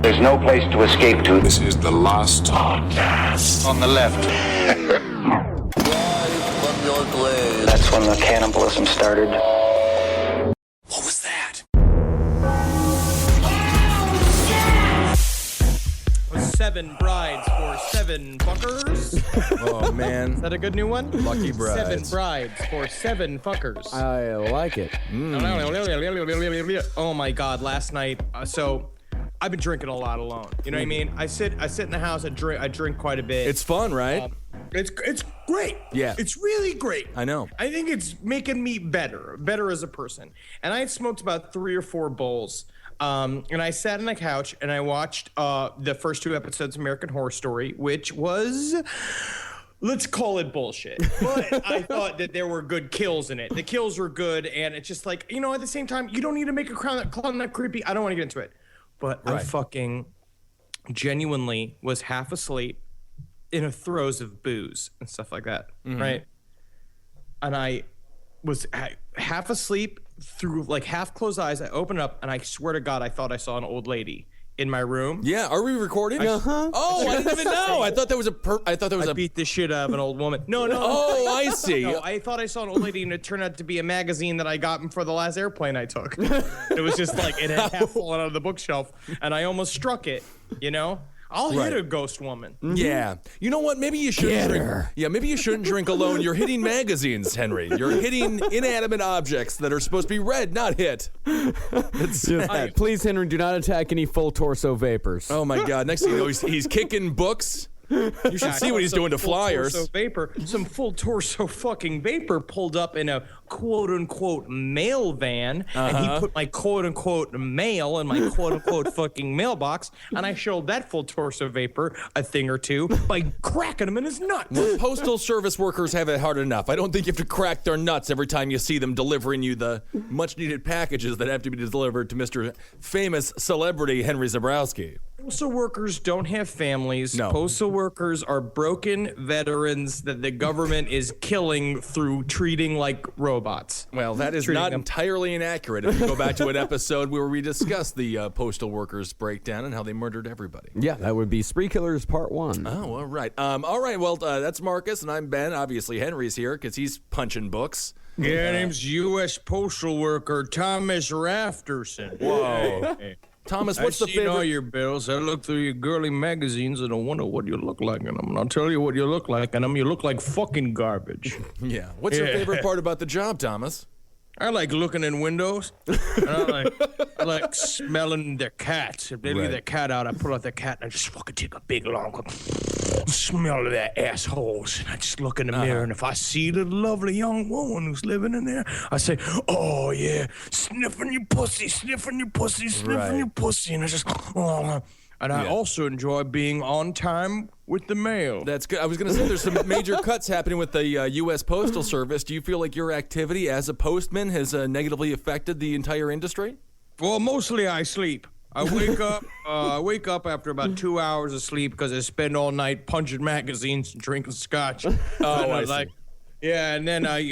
There's no place to escape to. This is the last podcast. On the left. That's when the cannibalism started. What was that? 7 brides for 7 fuckers. Oh, man. Is that a good new one? Lucky brides. 7 brides for 7 fuckers. I like it. Oh my god, last night. So I've been drinking a lot alone. You know what I mean? I sit in the house, I drink quite a bit. It's fun, right? It's great. Yeah. It's really great. I know. I think it's making me better as a person. And I had smoked about 3 or 4 bowls. And I sat on the couch and I watched the first 2 episodes of American Horror Story, which was, let's call it bullshit. But I thought that there were good kills in it. The kills were good, and it's just like, you know, at the same time, you don't need to make a clown that creepy. I don't want to get into it. But I fucking genuinely was half asleep in the throes of booze and stuff like that, right? And I was half asleep through like half closed eyes. I opened up and I swear to God, I thought I saw an old lady in my room. Yeah, are we recording? Oh, I didn't even know. I thought that was I beat the shit out of an old woman. No. Oh, I see. No, I thought I saw an old lady, and it turned out to be a magazine that I got for the last airplane I took. It was just like it had half fallen out of the bookshelf, and I almost struck it. You know, I'll hit a ghost woman. Yeah. You know what? Maybe you shouldn't drink. Yeah, maybe you shouldn't drink alone. You're hitting magazines, Henry. You're hitting inanimate objects that are supposed to be read, not hit. Please, Henry, do not attack any full torso vapors. Oh my God! Next thing you know, he's kicking books. You should see what he's doing to flyers. Some full torso fucking vapor pulled up in a quote unquote mail van, and he put my quote unquote mail in my quote unquote fucking mailbox, and I showed that full torso vapor a thing or two by cracking him in his nuts. Well, postal service workers have it hard enough. I don't think you have to crack their nuts every time you see them delivering you the much needed packages that have to be delivered to Mr. Famous Celebrity Henry Zabrowski. Postal workers don't have families. No. Postal workers are broken veterans that the government is killing through treating like robots. Well, that is not entirely inaccurate. If you go back to an episode where we discussed the postal workers breakdown and how they murdered everybody. Yeah, that would be Spree Killers Part 1. Oh, all right. All right, well, that's Marcus, and I'm Ben. Obviously, Henry's here because he's punching books. Yeah, name's U.S. Postal Worker Thomas Rafterson. Whoa. Hey. Thomas, what's the favorite? I see all your bills. I look through your girly magazines and I wonder what you look like in them. And I'll tell you what you look like in them. You look like fucking garbage. Yeah. What's your favorite part about the job, Thomas? I like looking in windows. And I like smelling their cats. If they leave their cat out, I pull out their cat and I just fucking take a big long smell of their assholes. And I just look in the mirror, and if I see the lovely young woman who's living in there, I say, oh yeah, sniffing your pussy, sniffing your pussy, sniffing your pussy. And I just, and I also enjoy being on time with the mail. That's good. I was going to say there's some major cuts happening with the U.S. Postal Service. Do you feel like your activity as a postman has negatively affected the entire industry? Well, mostly I sleep. I wake up after about 2 hours of sleep because I spend all night punching magazines and drinking scotch. I see. Yeah, and then I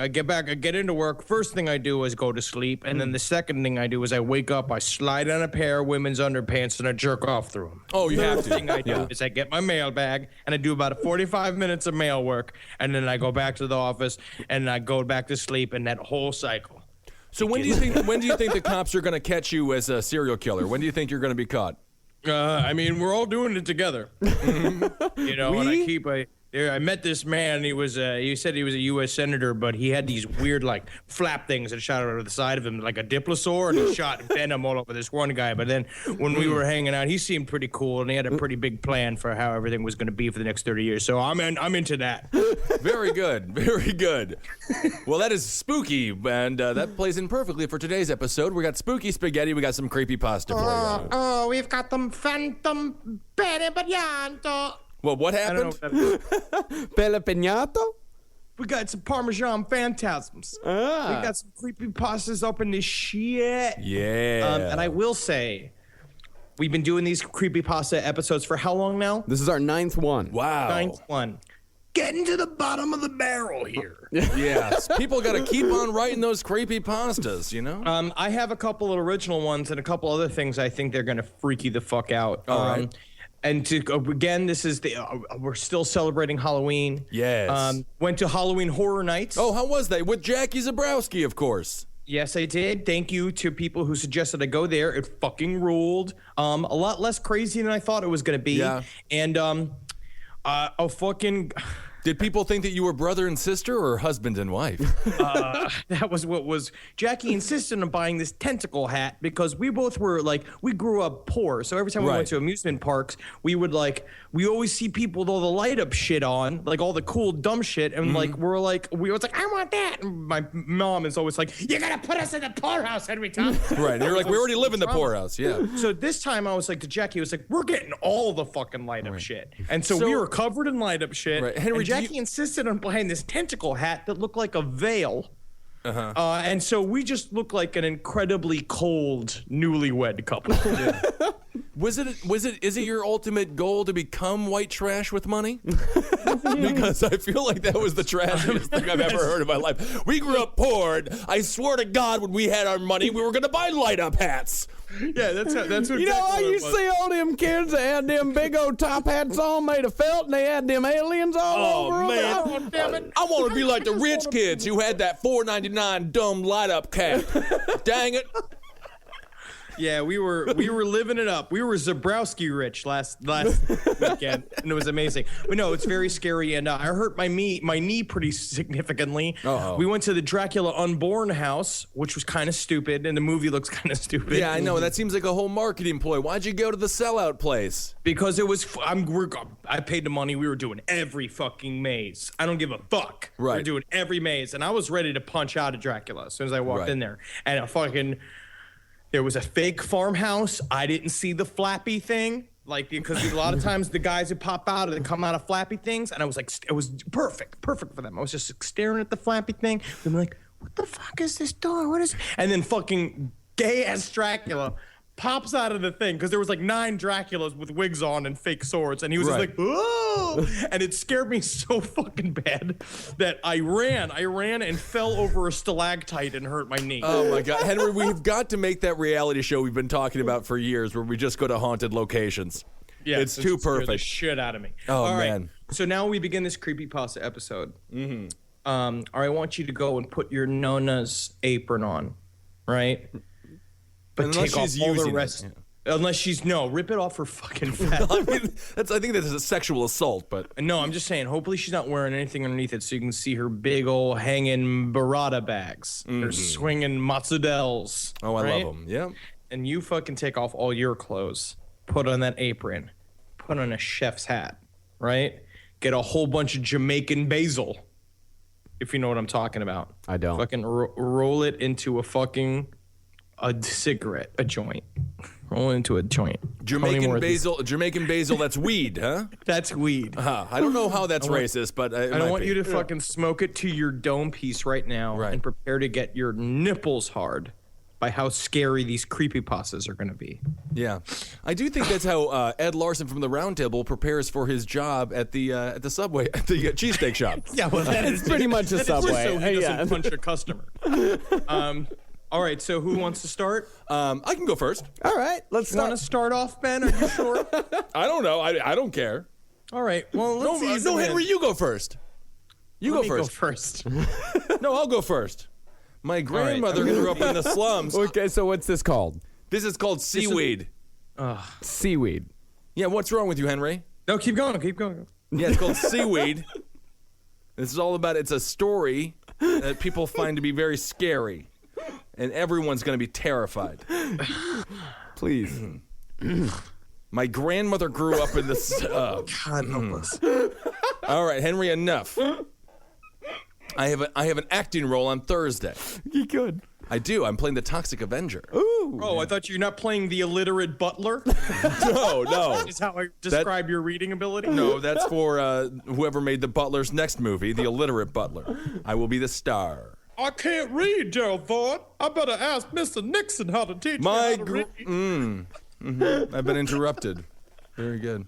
get into work. First thing I do is go to sleep, and then the second thing I do is I wake up, I slide on a pair of women's underpants, and I jerk off through them. Oh, you have to. The thing I do is I get my mail bag, and I do about 45 minutes of mail work, and then I go back to the office, and I go back to sleep, and that whole cycle. So when do you think the cops are going to catch you as a serial killer? When do you think you're going to be caught? I mean, we're all doing it together. You know, and I met this man. He said he was a U.S. senator, but he had these weird, like, flap things that shot out of the side of him, like a diplosaur, and he shot venom all over this one guy. But then when we were hanging out, he seemed pretty cool, and he had a pretty big plan for how everything was going to be for the next 30 years. So I'm into that. Very good. Very good. Well, that is spooky, and that plays in perfectly for today's episode. We got spooky spaghetti. We got some creepypasta for you. Oh, we've got them phantom peribaglianto. Well, what happened? Pele Peñato? We got some Parmesan phantasms. We got some creepypastas up in this shit. Yeah. And I will say, we've been doing these creepypasta episodes for how long now? This is our 9th one. Wow. 9th one. getting to the bottom of the barrel here. Yes, people got to keep on writing those creepy pastas, you know? I have a couple of original ones and a couple other things I think they're going to freak you the fuck out. All right. And again, this is we're still celebrating Halloween. Yes. Went to Halloween Horror Nights. Oh, how was that? With Jackie Zabrowski, of course. Yes, I did. Thank you to people who suggested I go there. It fucking ruled. A lot less crazy than I thought it was going to be. Yeah. And Did people think that you were brother and sister or husband and wife? that was what was. Jackie insisted on buying this tentacle hat because we both were we grew up poor. So every time we Right. went to amusement parks, we always see people with all the light up shit on, like all the cool dumb shit. And we were like, I want that. And my mom is always like, you gotta put us in the poorhouse every time. Right. And you're like, we already live in the poorhouse. Yeah. So this time I was like to Jackie, I was like, we're getting all the fucking light up shit. And so we were covered in light up shit. Right. Henry, and Jackie insisted on buying this tentacle hat that looked like a veil. And so we just looked like an incredibly cold newlywed couple. Is it your ultimate goal to become white trash with money? Because I feel like that was the trashiest thing I've ever heard in my life. We grew up poor. And I swear to God, when we had our money, we were going to buy light up hats. Yeah, that's what. You know, I used to see all them kids that had them big old top hats on made of felt, and they had them aliens all over man. them. Oh, damn it. I want to be like the rich kids who had that $4.99 dumb light up cap. Dang it. Yeah, we were living it up. We were Zabrowski rich last weekend, and it was amazing. But no, it's very scary, and I hurt my knee pretty significantly. Uh-oh. We went to the Dracula Unborn house, which was kind of stupid, and the movie looks kind of stupid. Yeah, I know. That seems like a whole marketing ploy. Why'd you go to the sellout place? Because it was. I paid the money. We were doing every fucking maze. I don't give a fuck. Right. We were doing every maze, and I was ready to punch out of Dracula as soon as I walked in there, and there was a fake farmhouse. I didn't see the flappy thing, because a lot of times the guys would pop out and they come out of flappy things, and I was like, it was perfect for them. I was just staring at the flappy thing. I'm like, what the fuck is this door? What is? And then fucking gay ass Dracula pops out of the thing because there was 9 Draculas with wigs on and fake swords, and he was just like, oh, and it scared me so fucking bad that I ran and fell over a stalactite and hurt my knee. Oh my God, Henry, we've got to make that reality show we've been talking about for years, where we just go to haunted locations. Yeah, it's too scared the perfect. shit out of me. Oh, all right, man. So now we begin this Creepypasta episode. All right, I want you to go and put your Nona's apron on, right? But Unless take off she's all the using rest. it, Unless she's rip it off her fucking fat. I mean, I think that's a sexual assault, but No, I'm just saying. Hopefully, she's not wearing anything underneath it, so you can see her big old hanging burrata bags, her swinging mazzadellas. oh, I right? love them. Yeah. And you fucking take off all your clothes, put on that apron, put on a chef's hat, right? Get a whole bunch of Jamaican basil, if you know what I'm talking about. I don't. Fucking roll it into a cigarette, a joint. Roll it into a joint. How many more Jamaican basil, that's weed, huh? That's weed. I don't know how that's racist, but I want you to fucking smoke it to your dome piece right now Right. and prepare to get your nipples hard by how scary these creepypastas are going to be. Yeah, I do think that's how Ed Larson from the Round Table prepares for his job at the Subway, at the cheesesteak shop. Yeah, well, that is pretty much a Subway. So he doesn't Yeah. punch a customer. All right, so who wants to start? I can go first. All right, let's Want to start. start off, Ben? Are you sure? I don't know. I don't care. All right. Well, let's see. No, Henry, you go first. You Let me go first. first. No, I'll go first. My grandmother grew up in the slums. Okay, so what's this called? This is called seaweed. Seaweed. Yeah, what's wrong with you, Henry? No, keep going. Keep going. Yeah, it's called seaweed. This is all about, it's a story that people find to be very scary. And everyone's going to be terrified. Please. My grandmother grew up in this. God help us. All right, Henry, enough. I have an acting role on Thursday. You could. I do. I'm playing the Toxic Avenger. Ooh. Oh, I thought you're not playing the illiterate butler. No. Is how I describe your reading ability. No, that's for whoever made the Butler's next movie, The Illiterate Butler. I will be the star. I can't read, Gerald Ford. I better ask Mr. Nixon how to teach me how to read. I've been interrupted. Very good.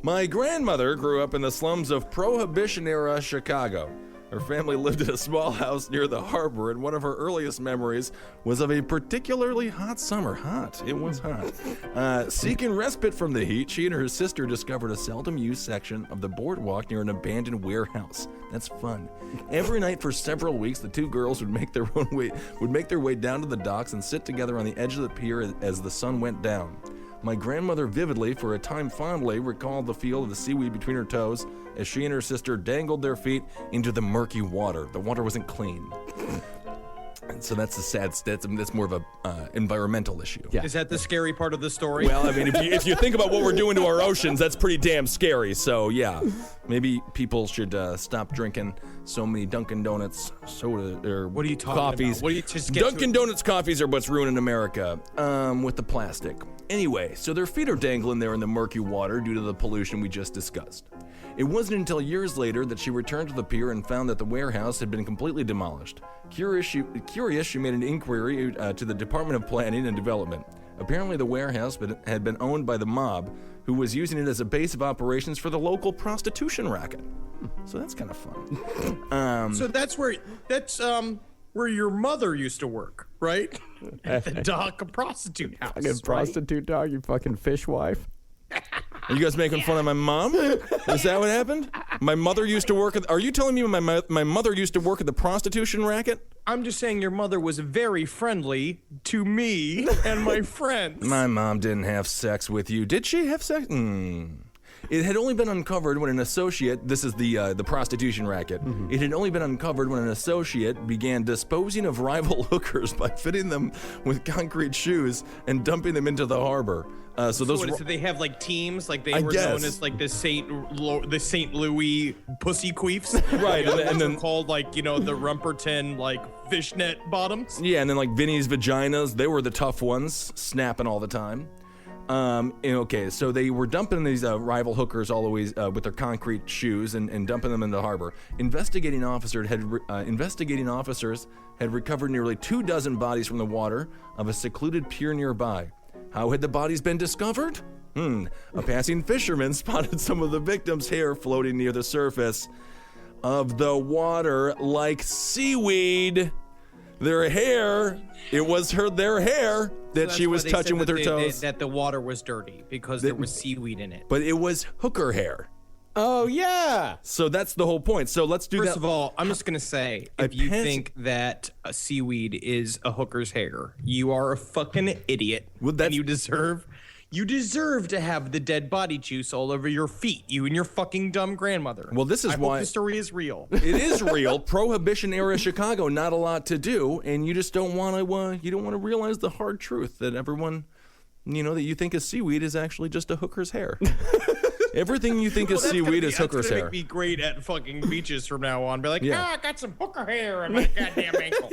My grandmother grew up in the slums of Prohibition-era Chicago. Her family lived in a small house near the harbor, and one of her earliest memories was of a particularly hot summer. It was hot. Seeking respite from the heat, she and her sister discovered a seldom-used section of the boardwalk near an abandoned warehouse. That's fun. Every night for several weeks, the two girls would make their way down to the docks and sit together on the edge of the pier as the sun went down. My grandmother vividly, for a time fondly, recalled the feel of the seaweed between her toes as she and her sister dangled their feet into the murky water. The water wasn't clean. And so that's that's more of a environmental issue. Yeah. Is that the scary part of the story? Well, I mean, if you think about what we're doing to our oceans, that's pretty damn scary. So yeah, maybe people should stop drinking so many Dunkin' Donuts soda or What are you talking coffees. about? What are you just get Dunkin' Donuts coffees are what's ruining America with the plastic. Anyway, so their feet are dangling there in the murky water due to the pollution we just discussed. It wasn't until years later that she returned to the pier and found that the warehouse had been completely demolished. Curious, she made an inquiry to the Department of Planning and Development. Apparently, the warehouse had been owned by the mob, who was using it as a base of operations for the local prostitution racket. So that's kind of fun. So that's where your mother used to work, right? At the dock, a prostitute house. Fucking prostitute dog, you fucking fishwife. Are you guys making fun of my mom? Is that what happened? My mother used to work at... Are you telling me my mother used to work at the prostitution racket? I'm just saying your mother was very friendly to me and my friends. My mom didn't have sex with you. Did she have sex? It had only been uncovered when an associate, this is the prostitution racket, It had only been uncovered when an associate began disposing of rival hookers by fitting them with concrete shoes and dumping them into the harbor. So they have like teams, like they I were guess. known as like the St. Louis pussy queefs, Right, and then called like the Rumperton like fishnet bottoms. Yeah, and then like Vinny's vaginas, they were the tough ones, snapping all the time. Okay, so they were dumping these rival hookers always with their concrete shoes and dumping them in the harbor. Investigating officers had recovered nearly 24 bodies from the water of a secluded pier nearby. How had the bodies been discovered? A passing fisherman spotted some of the victims' hair floating near the surface of the water like seaweed. Their hair, it was their hair that she was touching with her toes. That the water was dirty because there was seaweed in it. But it was hooker hair. Oh, yeah. So that's the whole point. So let's do that. First of all, I'm just going to say, if you think that a seaweed is a hooker's hair, you are a fucking idiot. Well, and you deserve to have the dead body juice all over your feet, you and your fucking dumb grandmother. Well, this is I why hope the story is real. It is real. Prohibition-era Chicago, not a lot to do, and you just don't want to realize the hard truth that everyone, that you think is seaweed is actually just a hooker's hair. Everything you think is seaweed is hooker's hair. That's gonna make me great at fucking beaches from now on. Be like, I got some hooker hair on my goddamn ankle.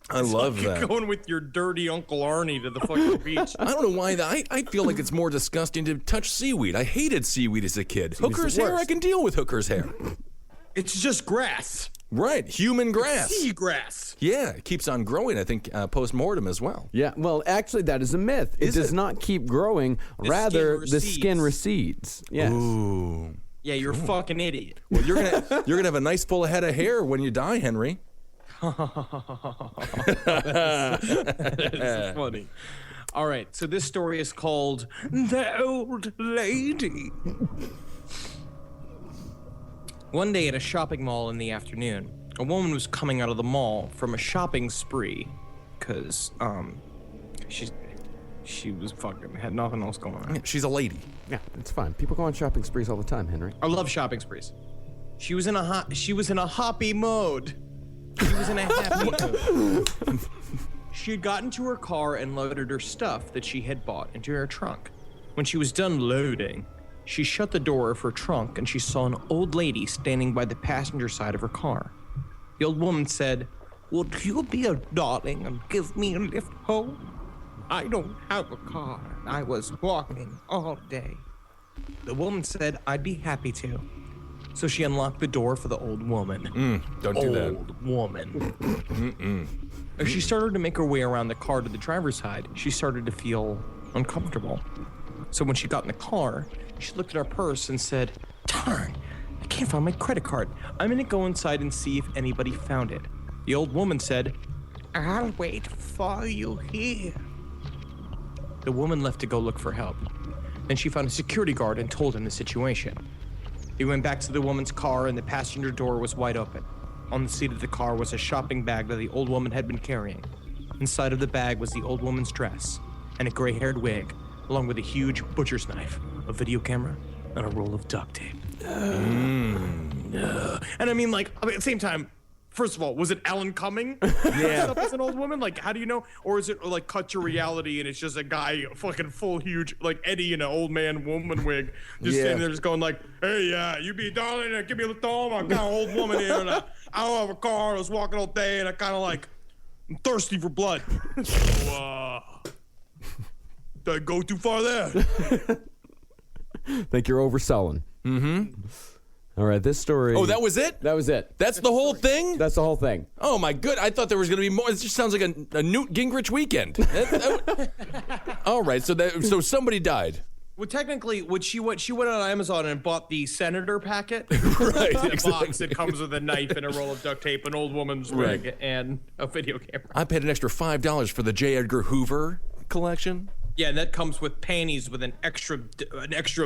I love that. Going with your dirty Uncle Arnie to the fucking beach. I don't know why I feel like it's more disgusting to touch seaweed. I hated seaweed as a kid. Hooker's hair, I can deal with hooker's hair. It's just grass. Right, human grass. Sea grass. Yeah, it keeps on growing, I think, post-mortem as well. Yeah, well, actually, that is a myth. It does not keep growing. Rather, the skin recedes. Yes. Ooh. Yeah, you're a fucking idiot. Well, you're gonna have a nice full head of hair when you die, Henry. That's funny. All right, so this story is called The Old Lady. One day at a shopping mall in the afternoon, a woman was coming out of the mall from a shopping spree because she was fucking had nothing else going on. Yeah, she's a lady. Yeah, it's fine. People go on shopping sprees all the time, Henry. I love shopping sprees. She was in a hoppy mode. She was in a happy mood. She had gotten to her car and loaded her stuff that she had bought into her trunk. When she was done loading, she shut the door of her trunk and she saw an old lady standing by the passenger side of her car. The old woman said, "Would you be a darling and give me a lift home? I don't have a car. I was walking all day." The woman said, "I'd be happy to." So she unlocked the door for the old woman. Don't do that. Old woman. As she started to make her way around the car to the driver's side, she started to feel uncomfortable. So when she got in the car, She looked at her purse and said, "Darn, I can't find my credit card. I'm gonna go inside and see if anybody found it." The old woman said, "I'll wait for you here." The woman left to go look for help. Then she found a security guard and told him the situation. He went back to the woman's car and the passenger door was wide open. On the seat of the car was a shopping bag that the old woman had been carrying. Inside of the bag was the old woman's dress and a gray-haired wig, along with a huge butcher's knife, a video camera, and a roll of duct tape. And I mean, like, at the same time, first of all, was it Alan Cumming? Yeah. As an old woman? Like, how do you know? Or is it like cut to reality and it's just a guy, fucking full, huge, like Eddie in an old man woman wig, just standing there just going like, "Hey, you be darling, give me a little home. I got an old woman here and I don't have a car. I was walking all day and I kind of like, I'm thirsty for blood." So, did I go too far there? Think you're overselling. Mm-hmm. All right, this story. Oh, that was it? That was it. That's the whole thing? That's the whole thing. Oh, my good. I thought there was going to be more. It just sounds like a Newt Gingrich weekend. All right, so somebody died. Well, technically, she went on Amazon and bought the senator packet. Right, The exactly. box that comes with a knife and a roll of duct tape, an old woman's wig, and a video camera. I paid an extra $5 for the J. Edgar Hoover collection. Yeah, and that comes with panties with an extra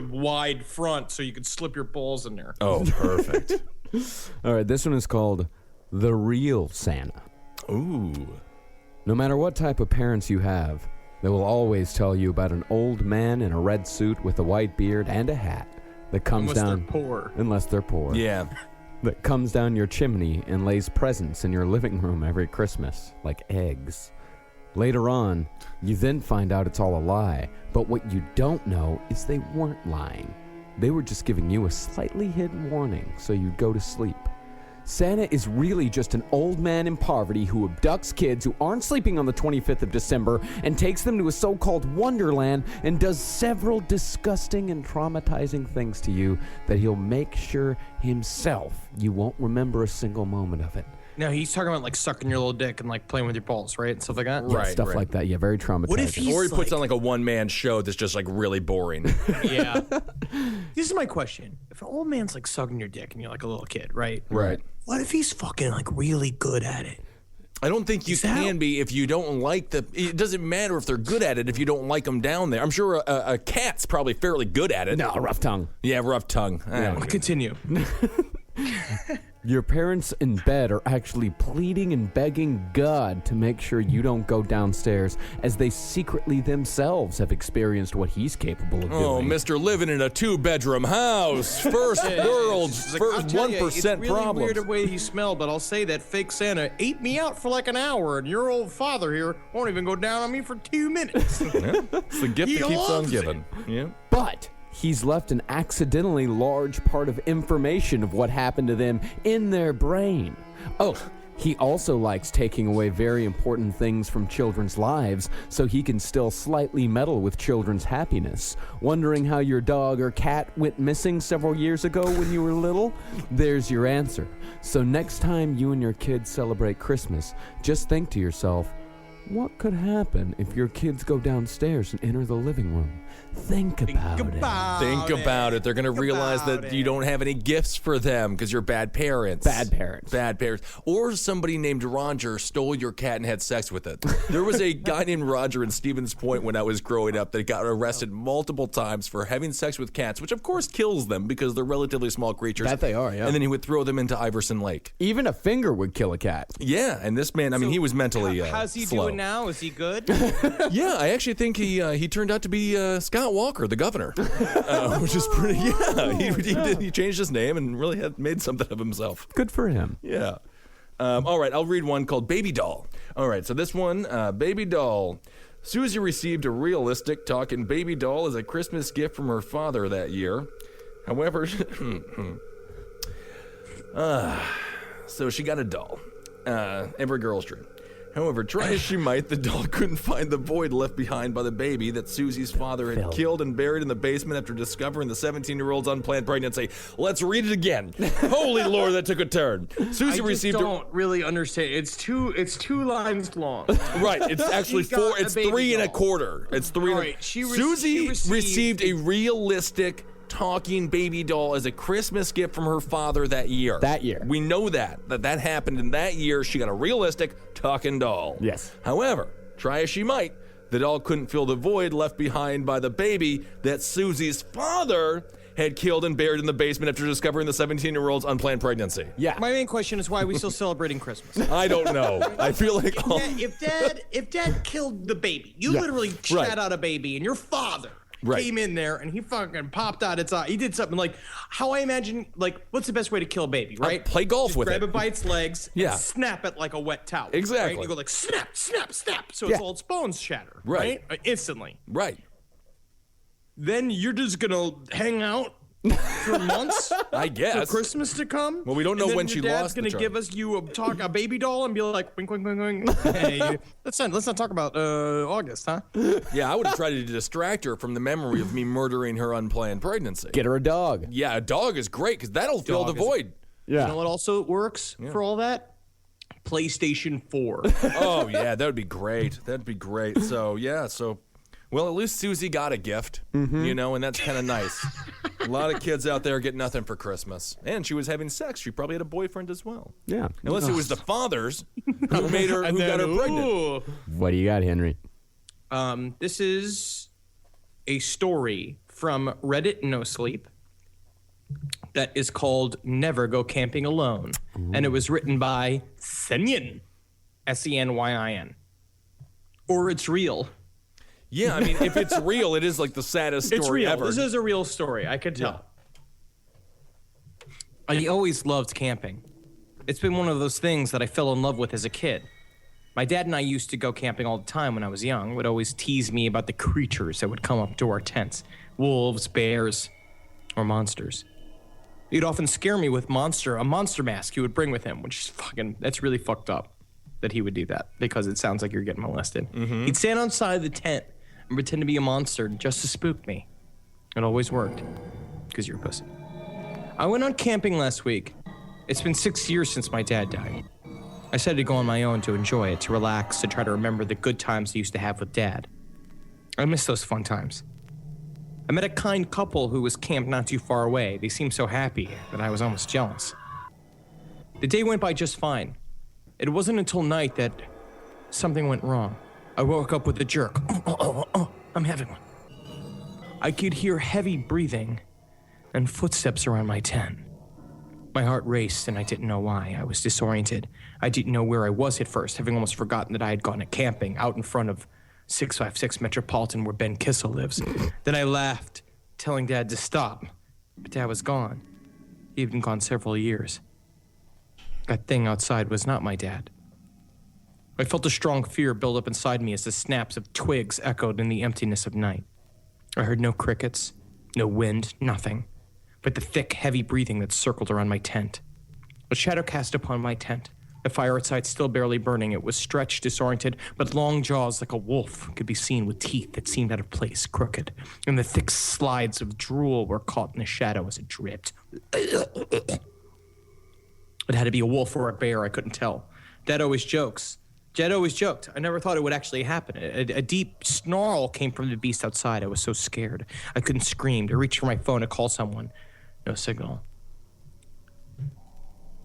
wide front, so you can slip your balls in there. Oh, perfect. All right, this one is called The Real Santa. Ooh. No matter what type of parents you have, they will always tell you about an old man in a red suit with a white beard and a hat that comes Unless down. they're poor. Unless they're poor. Yeah. That comes down your chimney and lays presents in your living room every Christmas, like eggs. Later on, you then find out it's all a lie, but what you don't know is they weren't lying. They were just giving you a slightly hidden warning so you'd go to sleep. Santa is really just an old man in poverty who abducts kids who aren't sleeping on the 25th of December and takes them to a so-called wonderland and does several disgusting and traumatizing things to you that he'll make sure himself you won't remember a single moment of it. No, he's talking about like sucking your little dick and like playing with your balls, right? And stuff like that. Right. Stuff like that. Yeah, very traumatizing. What if he's Or he puts like- on like a one-man show that's just like really boring. Yeah. This is my question. If an old man's like sucking your dick and you're like a little kid, right? Right. What if he's fucking like really good at it? I don't think you can be if you don't like it doesn't matter if they're good at it if you don't like them down there. I'm sure a cat's probably fairly good at it. No, rough tongue. Yeah, rough tongue. Continue. Your parents in bed are actually pleading and begging God to make sure you don't go downstairs, as they secretly themselves have experienced what he's capable of Oh, doing. Mr. Living in a 2-bedroom house. First world's Like, I'll first tell 1% you, it's really problems. weird the way he smelled, but I'll say that fake Santa ate me out for like an hour, and your old father here won't even go down on me for 2 minutes. It's the gift He that keeps on loves giving. Yeah. But he's left an accidentally large part of information of what happened to them in their brain. Oh, he also likes taking away very important things from children's lives so he can still slightly meddle with children's happiness. Wondering how your dog or cat went missing several years ago when you were little? There's your answer. So next time you and your kids celebrate Christmas, just think to yourself, what could happen if your kids go downstairs and enter the living room? Think about it. Think about it. They're going to realize that you don't have any gifts for them because you're bad parents. Bad parents. Bad parents. Or somebody named Roger stole your cat and had sex with it. There was a guy named Roger in Stevens Point when I was growing up that got arrested multiple times for having sex with cats, which of course kills them because they're relatively small creatures. That they are, yeah. And then he would throw them into Iverson Lake. Even a finger would kill a cat. Yeah, and this man, I mean, he was mentally How's he slow. doing now? Is he good? Yeah, I actually think he turned out to be Scott Walker, the governor, which is pretty. Yeah, he changed his name and really had made something of himself. Good for him. Yeah. All right, I'll read one called Baby Doll. All right, so this one, Baby Doll. Susie received a realistic talking baby doll as a Christmas gift from her father that year. However, so she got a doll. Every girl's dream. However, try as she might, the doll couldn't find the void left behind by the baby that Susie's father had killed and buried in the basement after discovering the 17-year-old's unplanned pregnancy. Let's read it again. Holy Lord, that took a turn. Susie I just received don't really understand. It's two lines long. Right, it's actually She got 4. It's a baby 3 doll. and a quarter. It's 3. All right, she Susie received received a realistic talking baby doll as a Christmas gift from her father that year. That year. We know that happened in that year. She got a realistic talking doll. Yes. However, try as she might, the doll couldn't fill the void left behind by the baby that Susie's father had killed and buried in the basement after discovering the 17-year-old's unplanned pregnancy. Yeah. My main question is why are we still celebrating Christmas? I don't know. I feel like If dad killed the baby, you literally shat out a baby, and your father came in there and he fucking popped out its eye. He did something like how I imagine, like, what's the best way to kill a baby, right? Play golf Just with grab it. it by its legs Yeah. and snap it like a wet towel. Exactly. Right? You go like snap, snap, snap. So Yeah. it's all its bones shatter. Right. Instantly. Right. Then you're just gonna hang out for months I for guess. Christmas to come. Well, we don't know and then when your she dad's lost the gonna child. give us a baby doll and be like wink, wink, wink, wink. Hey, let's not talk about August, huh? Yeah, I would have tried to distract her from the memory of me murdering her unplanned pregnancy. Get her a dog. Yeah, a dog is great because that'll fill the Dog is- void. Yeah. You know what also works for all that? PlayStation 4. Oh, yeah, that would be great. That'd be great. So, yeah, well, at least Susie got a gift, you know, and that's kind of nice. A lot of kids out there get nothing for Christmas. And she was having sex. She probably had a boyfriend as well. Yeah. Unless it was the fathers who got her pregnant. What do you got, Henry? This is a story from Reddit No Sleep that is called Never Go Camping Alone. And it was written by Senyin, Senyin. Or it's real. Yeah, I mean, if it's real, it is like the saddest story It's real. ever. This is a real story. I could tell. I always loved camping. It's been one of those things that I fell in love with as a kid. My dad and I used to go camping all the time when I was young. Would always tease me about the creatures that would come up to our tents. Wolves, bears, or monsters. He'd often scare me with a monster mask he would bring with him, which is that's really fucked up that he would do that because it sounds like you're getting molested. He'd stand outside the tent and pretend to be a monster just to spook me. It always worked, because you're a pussy. I went on camping last week. It's been 6 years since my dad died. I decided to go on my own to enjoy it, to relax, to try to remember the good times I used to have with Dad. I miss those fun times. I met a kind couple who was camped not too far away. They seemed so happy that I was almost jealous. The day went by just fine. It wasn't until night that something went wrong. I woke up with a jerk. I'm having one. I could hear heavy breathing and footsteps around my tent. My heart raced and I didn't know why. I was disoriented. I didn't know where I was at first, having almost forgotten that I had gone camping out in front of 656 Metropolitan where Ben Kissel lives. Then I laughed, telling Dad to stop. But Dad was gone. He'd been gone several years. That thing outside was not my dad. I felt a strong fear build up inside me as the snaps of twigs echoed in the emptiness of night. I heard no crickets, no wind, nothing, but the thick, heavy breathing that circled around my tent. A shadow cast upon my tent. The fire outside still barely burning. It was stretched, disoriented, but long jaws like a wolf could be seen with teeth that seemed out of place, crooked. And the thick slides of drool were caught in the shadow as it dripped. It had to be a wolf or a bear, I couldn't tell. Dad always joked. I never thought it would actually happen. A deep snarl came from the beast outside. I was so scared. I couldn't scream. I reached for my phone to call someone. No signal.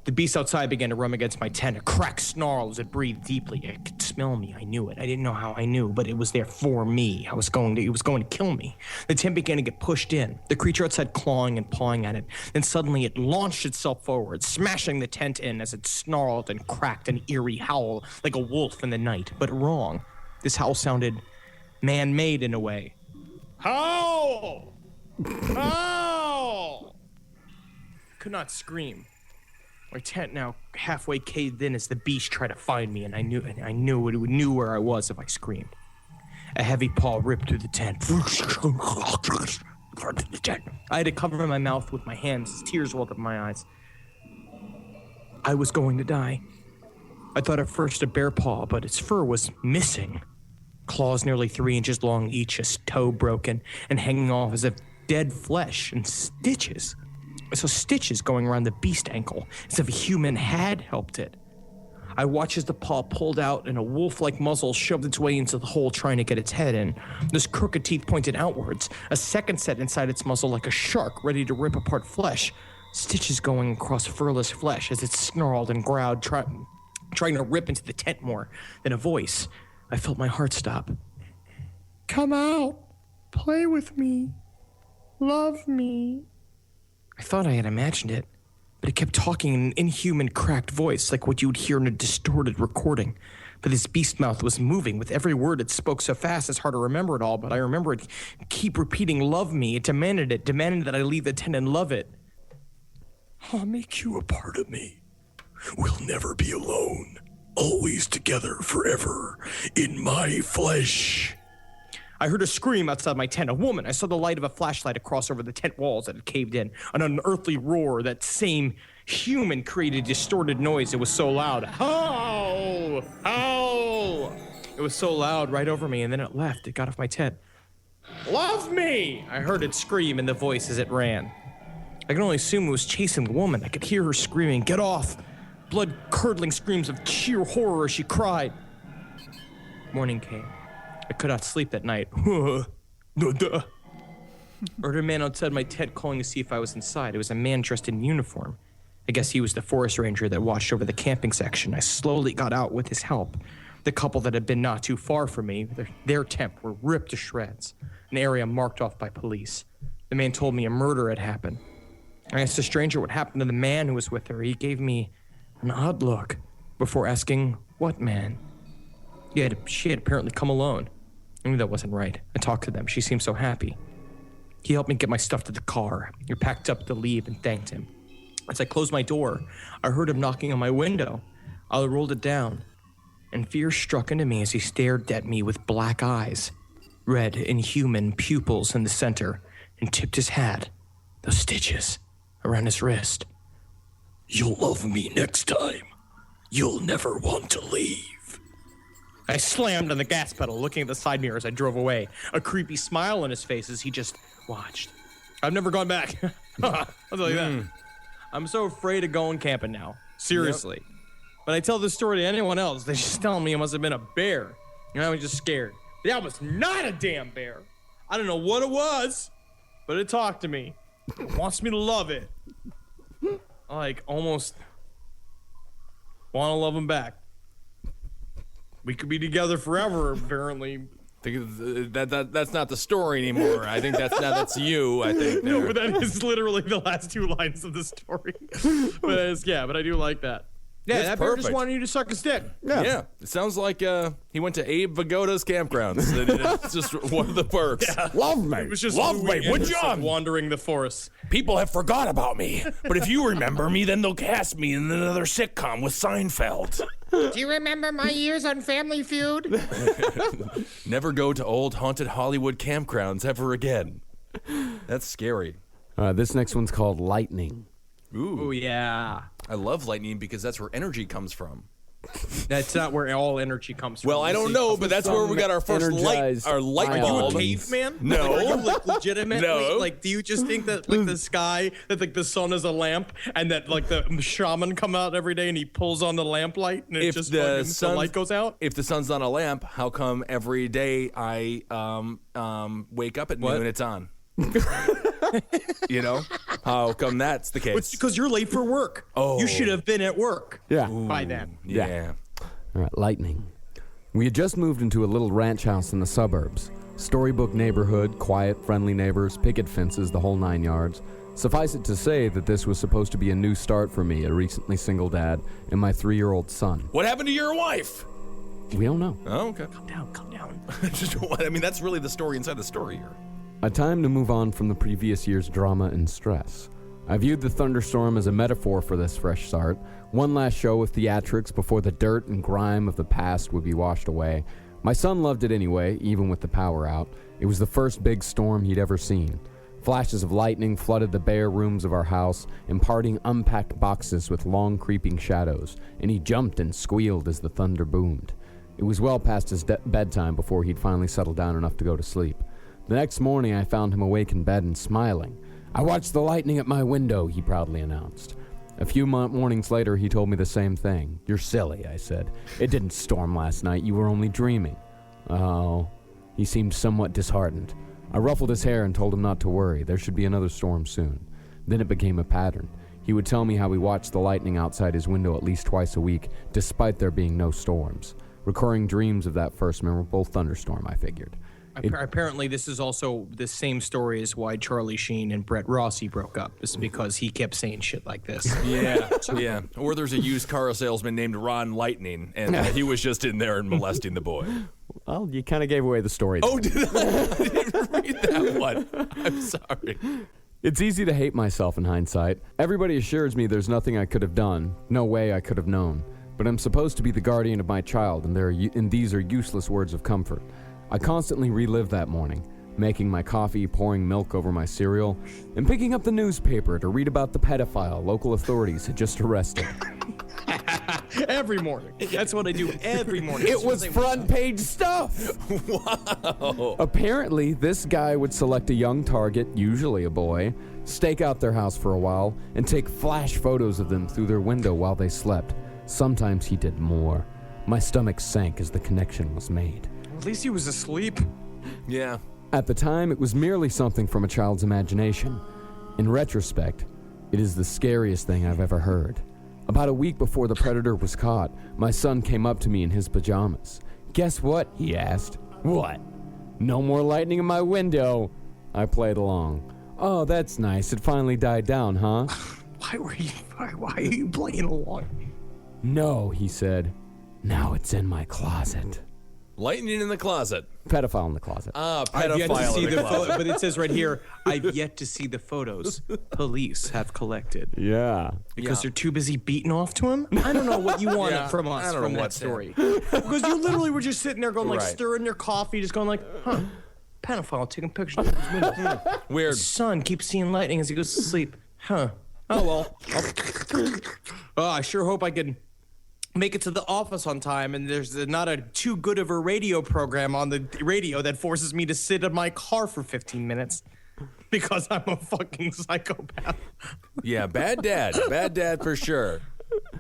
The beast outside began to rum against my tent. A cracked snarl as it breathed deeply. It could smell me. I knew it. I didn't know how I knew, but it was there for me. It was going to kill me. The tent began to get pushed in, the creature outside clawing and pawing at it. Then suddenly it launched itself forward, smashing the tent in as it snarled and cracked an eerie howl like a wolf in the night. But wrong. This howl sounded man-made in a way. Howl! Howl! I could not scream. My tent now halfway caved in as the beast tried to find me, and I knew it knew where I was if I screamed. A heavy paw ripped through the tent. I had to cover my mouth with my hands as tears welled up my eyes. I was going to die. I thought at first a bear paw, but its fur was missing. Claws nearly 3 inches long each, a toe broken, and hanging off as if dead flesh and stitches. I saw stitches going around the beast ankle, as if a human had helped it. I watched as the paw pulled out and a wolf-like muzzle shoved its way into the hole trying to get its head in. Those crooked teeth pointed outwards. A second set inside its muzzle like a shark ready to rip apart flesh. Stitches going across furless flesh as it snarled and growled, trying to rip into the tent more. Then a voice. I felt my heart stop. Come out. Play with me. Love me. I thought I had imagined it, but it kept talking in an inhuman, cracked voice like what you would hear in a distorted recording. But this beast mouth was moving. With every word it spoke so fast it's hard to remember it all, but I remember it keep repeating, love me. It demanded that I leave the tent and love it. I'll make you a part of me. We'll never be alone. Always together forever. In my flesh. I heard a scream outside my tent. A woman. I saw the light of a flashlight across over the tent walls that had caved in. An unearthly roar. That same human created distorted noise. It was so loud. Howl! Howl! It was so loud right over me, and then it left. It got off my tent. Love me! I heard it scream in the voice as it ran. I can only assume it was chasing the woman. I could hear her screaming, get off! Blood-curdling screams of sheer horror as she cried. Morning came. I could not sleep that night. I heard a man outside my tent calling to see if I was inside. It was a man dressed in uniform. I guess he was the forest ranger that watched over the camping section. I slowly got out with his help. The couple that had been not too far from me, their tent were ripped to shreds, an area marked off by police. The man told me a murder had happened. I asked the stranger what happened to the man who was with her. He gave me an odd look before asking, what man? She had apparently come alone. I knew that wasn't right. I talked to them. She seemed so happy. He helped me get my stuff to the car. We packed up to leave and thanked him. As I closed my door, I heard him knocking on my window. I rolled it down, and fear struck into me as he stared at me with black eyes, red inhuman pupils in the center, and tipped his hat, those stitches, around his wrist. You'll love me next time. You'll never want to leave. I slammed on the gas pedal, looking at the side mirror as I drove away, a creepy smile on his face as he just watched. I've never gone back. I'll tell you that. I'm so afraid of going camping now. Seriously. Yep. When I tell this story to anyone else, they just tell me it must have been a bear. And I was just scared. That was not a damn bear. I don't know what it was, but it talked to me. It wants me to love it. I like almost want to love him back. We could be together forever, apparently. That's not the story anymore. I think that's you, I think. No, but that is literally the last two lines of the story. But I do like that. Yeah, That's that bear perfect. just wanted you to suck his dick. Yeah. It sounds like he went to Abe Vigoda's campgrounds. It's just one of the perks. Yeah. Love me. It was just Love Louis me. Would Anderson you? wandering the forest. People have forgot about me. But if you remember me, then they'll cast me in another sitcom with Seinfeld. Do you remember my years on Family Feud? Never go to old haunted Hollywood campgrounds ever again. That's scary. This next one's called Lightning. Ooh, yeah. I love lightning because that's where energy comes from. That's not where all energy comes from. Well, I don't know, but that's where we got our first light energized bulb. Are you a ions. caveman? No. Like, are you legitimately? No. Like, do you just think that like the sky, that like the sun is a lamp, and that like the shaman come out every day and he pulls on the lamp light and it just the light goes out? If the sun's not a lamp, how come every day I wake up at noon and it's on? You know? How come that's the case? It's because you're late for work. Oh. You should have been at work. Yeah. By then. Yeah. All right, Lightning. We had just moved into a little ranch house in the suburbs. Storybook neighborhood, quiet, friendly neighbors, picket fences, the whole 9 yards. Suffice it to say that this was supposed to be a new start for me, a recently single dad, and my 3-year-old son. What happened to your wife? We don't know. Oh, okay. Calm down. I mean, that's really the story inside the story here. A time to move on from the previous year's drama and stress. I viewed the thunderstorm as a metaphor for this fresh start. One last show of theatrics before the dirt and grime of the past would be washed away. My son loved it anyway, even with the power out. It was the first big storm he'd ever seen. Flashes of lightning flooded the bare rooms of our house, imparting unpacked boxes with long creeping shadows, and he jumped and squealed as the thunder boomed. It was well past his bedtime before he'd finally settled down enough to go to sleep. The next morning I found him awake in bed and smiling. "I watched the lightning at my window," he proudly announced. A few mornings later, he told me the same thing. You're silly, I said. It didn't storm last night. You were only dreaming. Oh. He seemed somewhat disheartened. I ruffled his hair and told him not to worry. There should be another storm soon. Then it became a pattern. He would tell me how he watched the lightning outside his window at least twice a week, despite there being no storms. Recurring dreams of that first memorable thunderstorm, I figured. Apparently, this is also the same story as why Charlie Sheen and Brett Rossi broke up. It's because he kept saying shit like this. Yeah, yeah. Or there's a used car salesman named Ron Lightning, and he was just in there and molesting the boy. Well, you kind of gave away the story. Oh, did I? I didn't read that one. I'm sorry. It's easy to hate myself in hindsight. Everybody assures me there's nothing I could have done, no way I could have known. But I'm supposed to be the guardian of my child, and these are useless words of comfort. I constantly relive that morning, making my coffee, pouring milk over my cereal, and picking up the newspaper to read about the pedophile local authorities had just arrested. Every morning. That's what I do every morning. It was front page stuff! Wow. Apparently, this guy would select a young target, usually a boy, stake out their house for a while, and take flash photos of them through their window while they slept. Sometimes he did more. My stomach sank as the connection was made. At least he was asleep. Yeah. At the time, it was merely something from a child's imagination. In retrospect, it is the scariest thing I've ever heard. About a week before the predator was caught, my son came up to me in his pajamas. Guess what? He asked. What? No more lightning in my window. I played along. Oh, that's nice. It finally died down, huh? Why are you playing along? No, he said. Now it's in my closet. Lightning in the closet. Pedophile in the closet. I've yet to Pedophile see in the closet. but it says right here, I've yet to see the photos police have collected. Yeah. Because they're too busy beating off to him? I don't know what you wanted Yeah, from I us don't from know that what's story. Because you literally were just sitting there going like Right. stirring your coffee, just going like, huh, pedophile taking pictures of his window. Weird. His son keeps seeing lightning as he goes to sleep. Huh. Oh, well. Oh, I sure hope I can make it to the office on time, and there's not a too good of a radio program on the radio that forces me to sit in my car for 15 minutes because I'm a fucking psychopath. Yeah, bad dad. Bad dad for sure.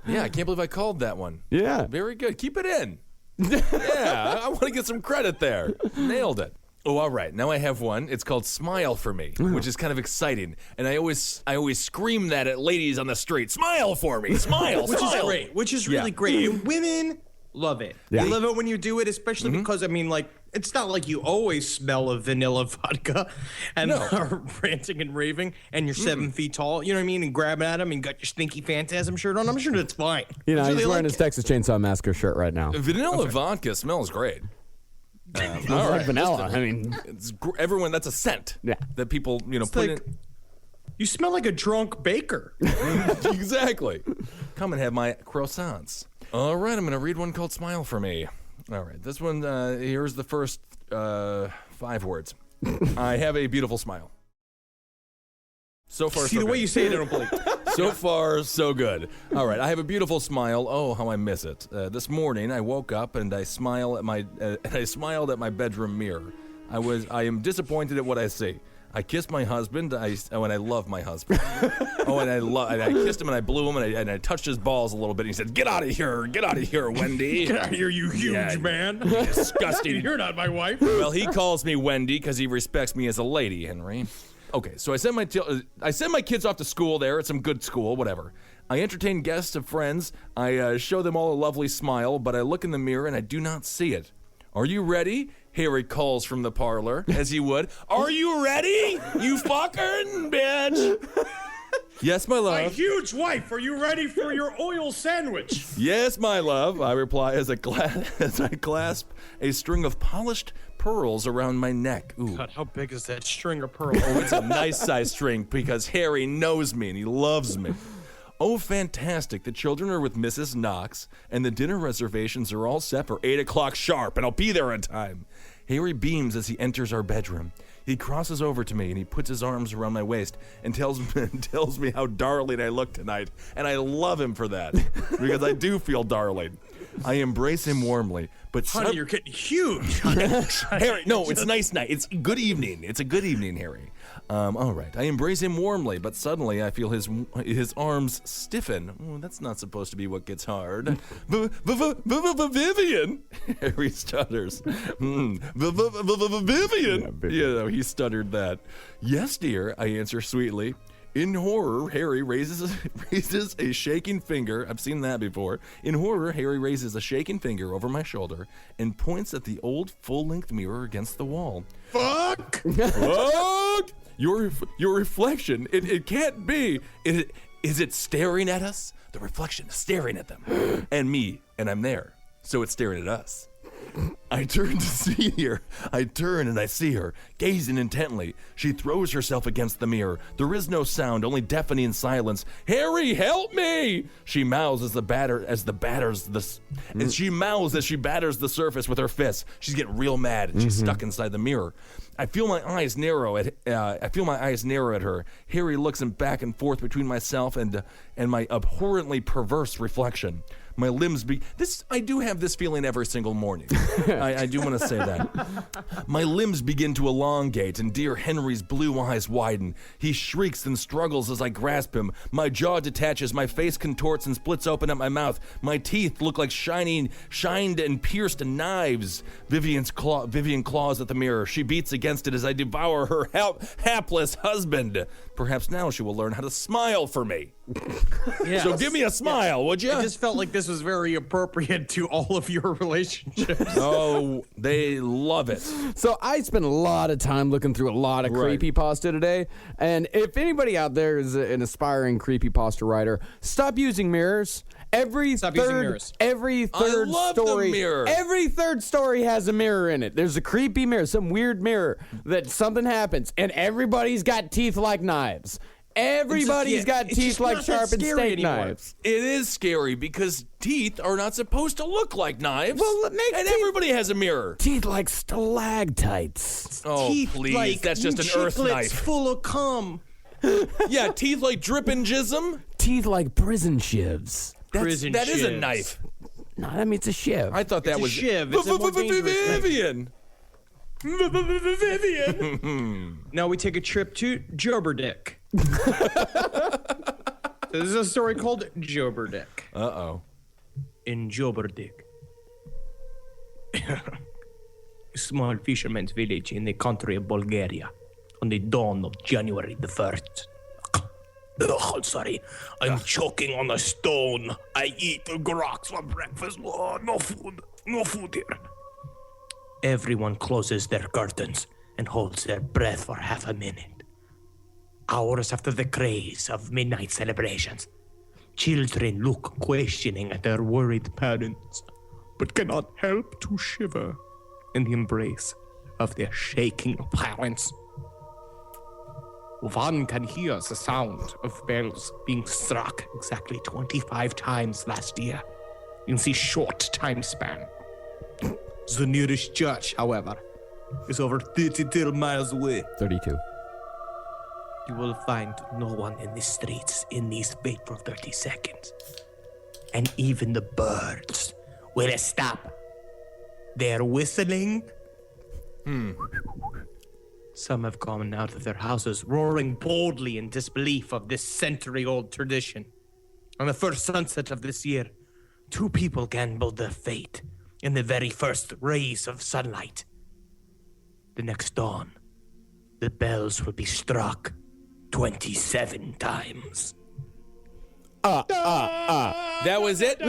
Yeah, I can't believe I called that one. Yeah. Very good. Keep it in. Yeah, I want to get some credit there. Nailed it. Oh, all right. Now I have one. It's called Smile for Me, which is kind of exciting. And I always scream that at ladies on the street. Smile for me. Smile. Which smile. is great. Which is really great. And women love it. Yeah. They love it when you do it, especially because, I mean, like, it's not like you always smell of vanilla vodka and are ranting and raving and you're 7 feet tall, you know what I mean, and grabbing at him and got your stinky Phantasm shirt on. I'm sure that's fine. You know, I'm sure he's they wearing like his Texas Chainsaw Massacre shirt right now. Vanilla vodka smells great. All right. Vanilla. I mean, It's everyone. That's a scent. Yeah. That people, put like- in. You smell like a drunk baker. Exactly. Come and have my croissants. All right, I'm going to read one called Smile for Me. All right, this one, here's the first 5 words. I have a beautiful smile. So far, See, so the good. way you say it, I don't believe. So far, so good. All right, I have a beautiful smile. Oh, how I miss it. This morning, I woke up and I smiled at my bedroom mirror. I am disappointed at what I see. I kissed my husband. And I love my husband. And I kissed him and I blew him and I touched his balls a little bit. And he said, "Get out of here, Wendy." Get out of here, you huge man. Disgusting. You're not my wife. Well, he calls me Wendy because he respects me as a lady, Henry. Okay, so I send my kids off to school there at some good school, whatever. I entertain guests of friends. I show them all a lovely smile, but I look in the mirror and I do not see it. Are you ready? Harry calls from the parlor, as he would. Are you ready, you fucking bitch? Yes, my My love. huge wife, are you ready for your oil sandwich? Yes, my love, I reply as I clasp a string of polished pearls around my neck. Ooh. God, how big is that string of pearls? Oh, it's a nice size string because Harry knows me and he loves me. Oh, fantastic. The children are with Mrs. Knox, and the dinner reservations are all set for 8 o'clock sharp, and I'll be there on time. Harry beams as he enters our bedroom. He crosses over to me, and he puts his arms around my waist and tells me how darling I look tonight, and I love him for that, because I do feel darling. I embrace him warmly, but Honey, you're getting huge. Harry, no, it's nice night. It's good evening. It's a good evening, Harry. All right. I embrace him warmly, but suddenly I feel his arms stiffen. Oh, that's not supposed to be what gets hard. Vivian, Harry stutters. Vivian. Yeah, he stuttered that. Yes, dear, I answer sweetly. In horror, Harry raises a shaking finger. I've seen that before. In horror, Harry raises a shaking finger over my shoulder and points at the old full-length mirror against the wall. Fuck! Fuck! Your reflection. It can't be. Is it staring at us? The reflection is staring at them. And me. And I'm there. So it's staring at us. I turn to see her. I turn and I see her, gazing intently. She throws herself against the mirror. There is no sound, only deafening silence. Harry, help me! She mouths as she batters the surface with her fists. She's getting real mad and she's stuck inside the mirror. I feel my eyes narrow at her. Harry looks back and forth between myself and my abhorrently perverse reflection. My limbs I do have this feeling every single morning. I do want to say that. My limbs begin to elongate and dear Henry's blue eyes widen. He shrieks and struggles as I grasp him. My jaw detaches, my face contorts and splits open at my mouth. My teeth look like shined and pierced knives. Vivian claws at the mirror. She beats against it as I devour her hapless husband. Perhaps now she will learn how to smile for me. Yes. So give me a smile, would you? I just felt like this was very appropriate to all of your relationships. Oh, they love it. So I spent a lot of time looking through a lot of creepypasta today, and if anybody out there is an aspiring creepypasta writer, stop using mirrors. Every third story has a mirror in it. There's a creepy mirror, some weird mirror that something happens, and everybody's got teeth like knives. Everybody's got teeth like sharpened steak knives. It is scary because teeth are not supposed to look like knives. Well, everybody has a mirror. Teeth like stalactites. Oh, Teeth please, like that's just an earth knife. Full of cum. Yeah, teeth like dripping jism. Teeth like prison shivs. That is a shivs. knife. No, that means a shiv. I thought that It's a was shiv. It's a more dangerous Vivian. Vivian. Now we take a trip to Gjoberdik. This is a story called Gjoberdik. Uh-oh. In Gjoberdik, a small fisherman's village in the country of Bulgaria, on the dawn of January the 1st. Oh, sorry, I'm choking on a stone. I eat groks for breakfast. Oh, no food here. Everyone closes their curtains and holds their breath for half a minute. Hours after the craze of midnight celebrations, children look questioning at their worried parents, but cannot help to shiver in the embrace of their shaking parents. One can hear the sound of bells being struck exactly 25 times last year in the short time span. The nearest church, however, is over 32 miles away. 32. You will find no one in the streets in these fateful 30 seconds. And even the birds will stop their whistling. Some have gone out of their houses, roaring boldly in disbelief of this century-old tradition. On the first sunset of this year, 2 people gambled their fate in the very first rays of sunlight. The next dawn, the bells will be struck 27 times. That was it?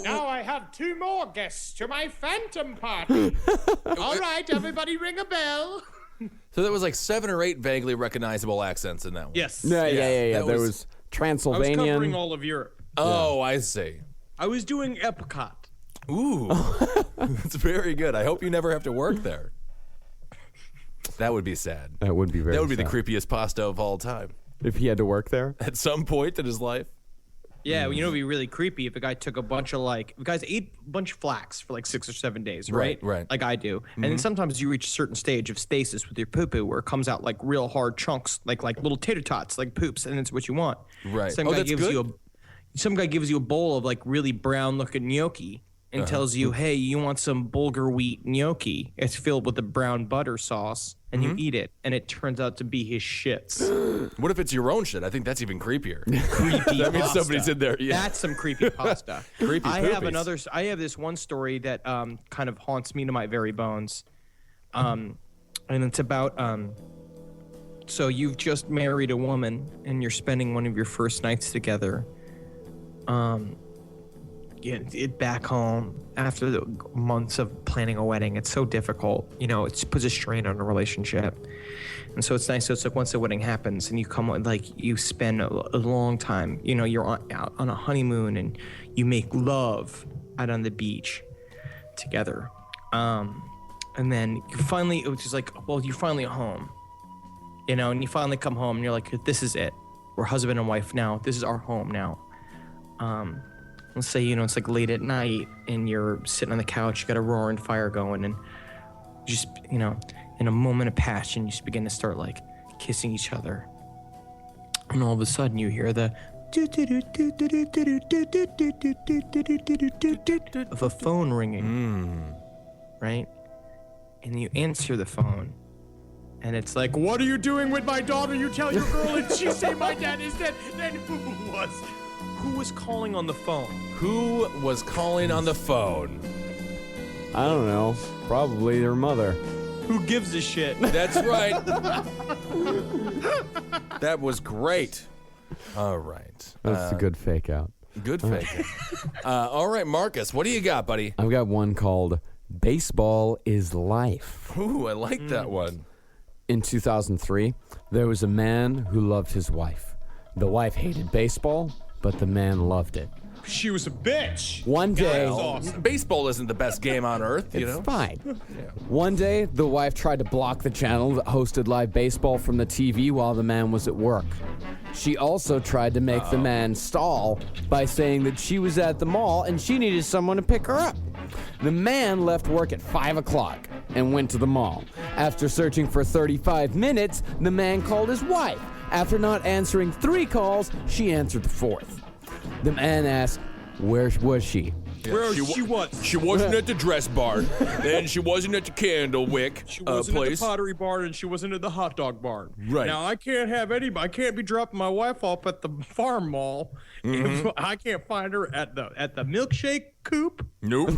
Now I have 2 more guests to my phantom party. All right, everybody ring a bell. So there was like 7 or 8 vaguely recognizable accents in that one. Yes. Yeah. That There was- was I was Transylvanian. covering all of Europe. Oh, I see. I was doing Epcot. Ooh, that's very good. I hope you never have to work there. That would be sad. That would be very That would be sad. the creepiest pasta of all time. If he had to work there. At some point in his life. Yeah, you know, it'd be really creepy if a guy took a bunch of if guys ate a bunch of flax for like 6 or 7 days, right? Right. Like I do. And then sometimes you reach a certain stage of stasis with your poo-poo where it comes out like real hard chunks, like little tater tots, like poops, and it's what you want. Right. Some Oh, guy that's gives good? you some guy gives you a bowl of like really brown looking gnocchi and tells you, hey, you want some bulgur wheat gnocchi? It's filled with a brown butter sauce, and you eat it, and it turns out to be his shits. What if it's your own shit? I think that's even creepier. Creepy. That means somebody's in there. Yeah. That's some creepy pasta. Creepy poopies. I have this one story that kind of haunts me to my very bones. And it's about so you've just married a woman and you're spending one of your first nights together. It back home after the months of planning a wedding. It's so difficult, it puts a strain on a relationship. And so it's nice. So it's like once the wedding happens and you come, like you spend a long time, you're out on a honeymoon and you make love out on the beach together. And then you finally, it was just like, well, you're finally home, and you finally come home and you're like, this is it. We're husband and wife now. This is our home now. Let's say, it's like late at night and you're sitting on the couch, you got a roaring fire going, and just, in a moment of passion, you just begin to start like kissing each other. And all of a sudden you hear the of a phone ringing, right? And you answer the phone, and it's like, what are you doing with my daughter? You tell your girl and she say my dad is dead. Then who was calling on the phone? Who was calling on the phone? I don't know. Probably their mother. Who gives a shit? That's right. That was great. All right. That's a good fake out. Good fake. All right, Marcus, what do you got, buddy? I've got one called Baseball is Life. Ooh, I like that one. In 2003, there was a man who loved his wife. The wife hated baseball, but the man loved it. She was a bitch. One day, That was awesome. Baseball isn't the best game on earth, you know? it's fine. One day, the wife tried to block the channel that hosted live baseball from the TV while the man was at work. She also tried to make the man stall by saying that she was at the mall and she needed someone to pick her up. The man left work at 5 o'clock and went to the mall. After searching for 35 minutes, the man called his wife. After not answering 3 calls, she answered the 4th. The man asked, where was she? Where she was. She wasn't at the dress barn, and she wasn't at the candle wick She wasn't at the place. pottery barn, and she wasn't at the hot dog barn. Right. Now, I can't have anybody. I can't be dropping my wife off at the farm mall if I can't find her at the milkshake coop Nope,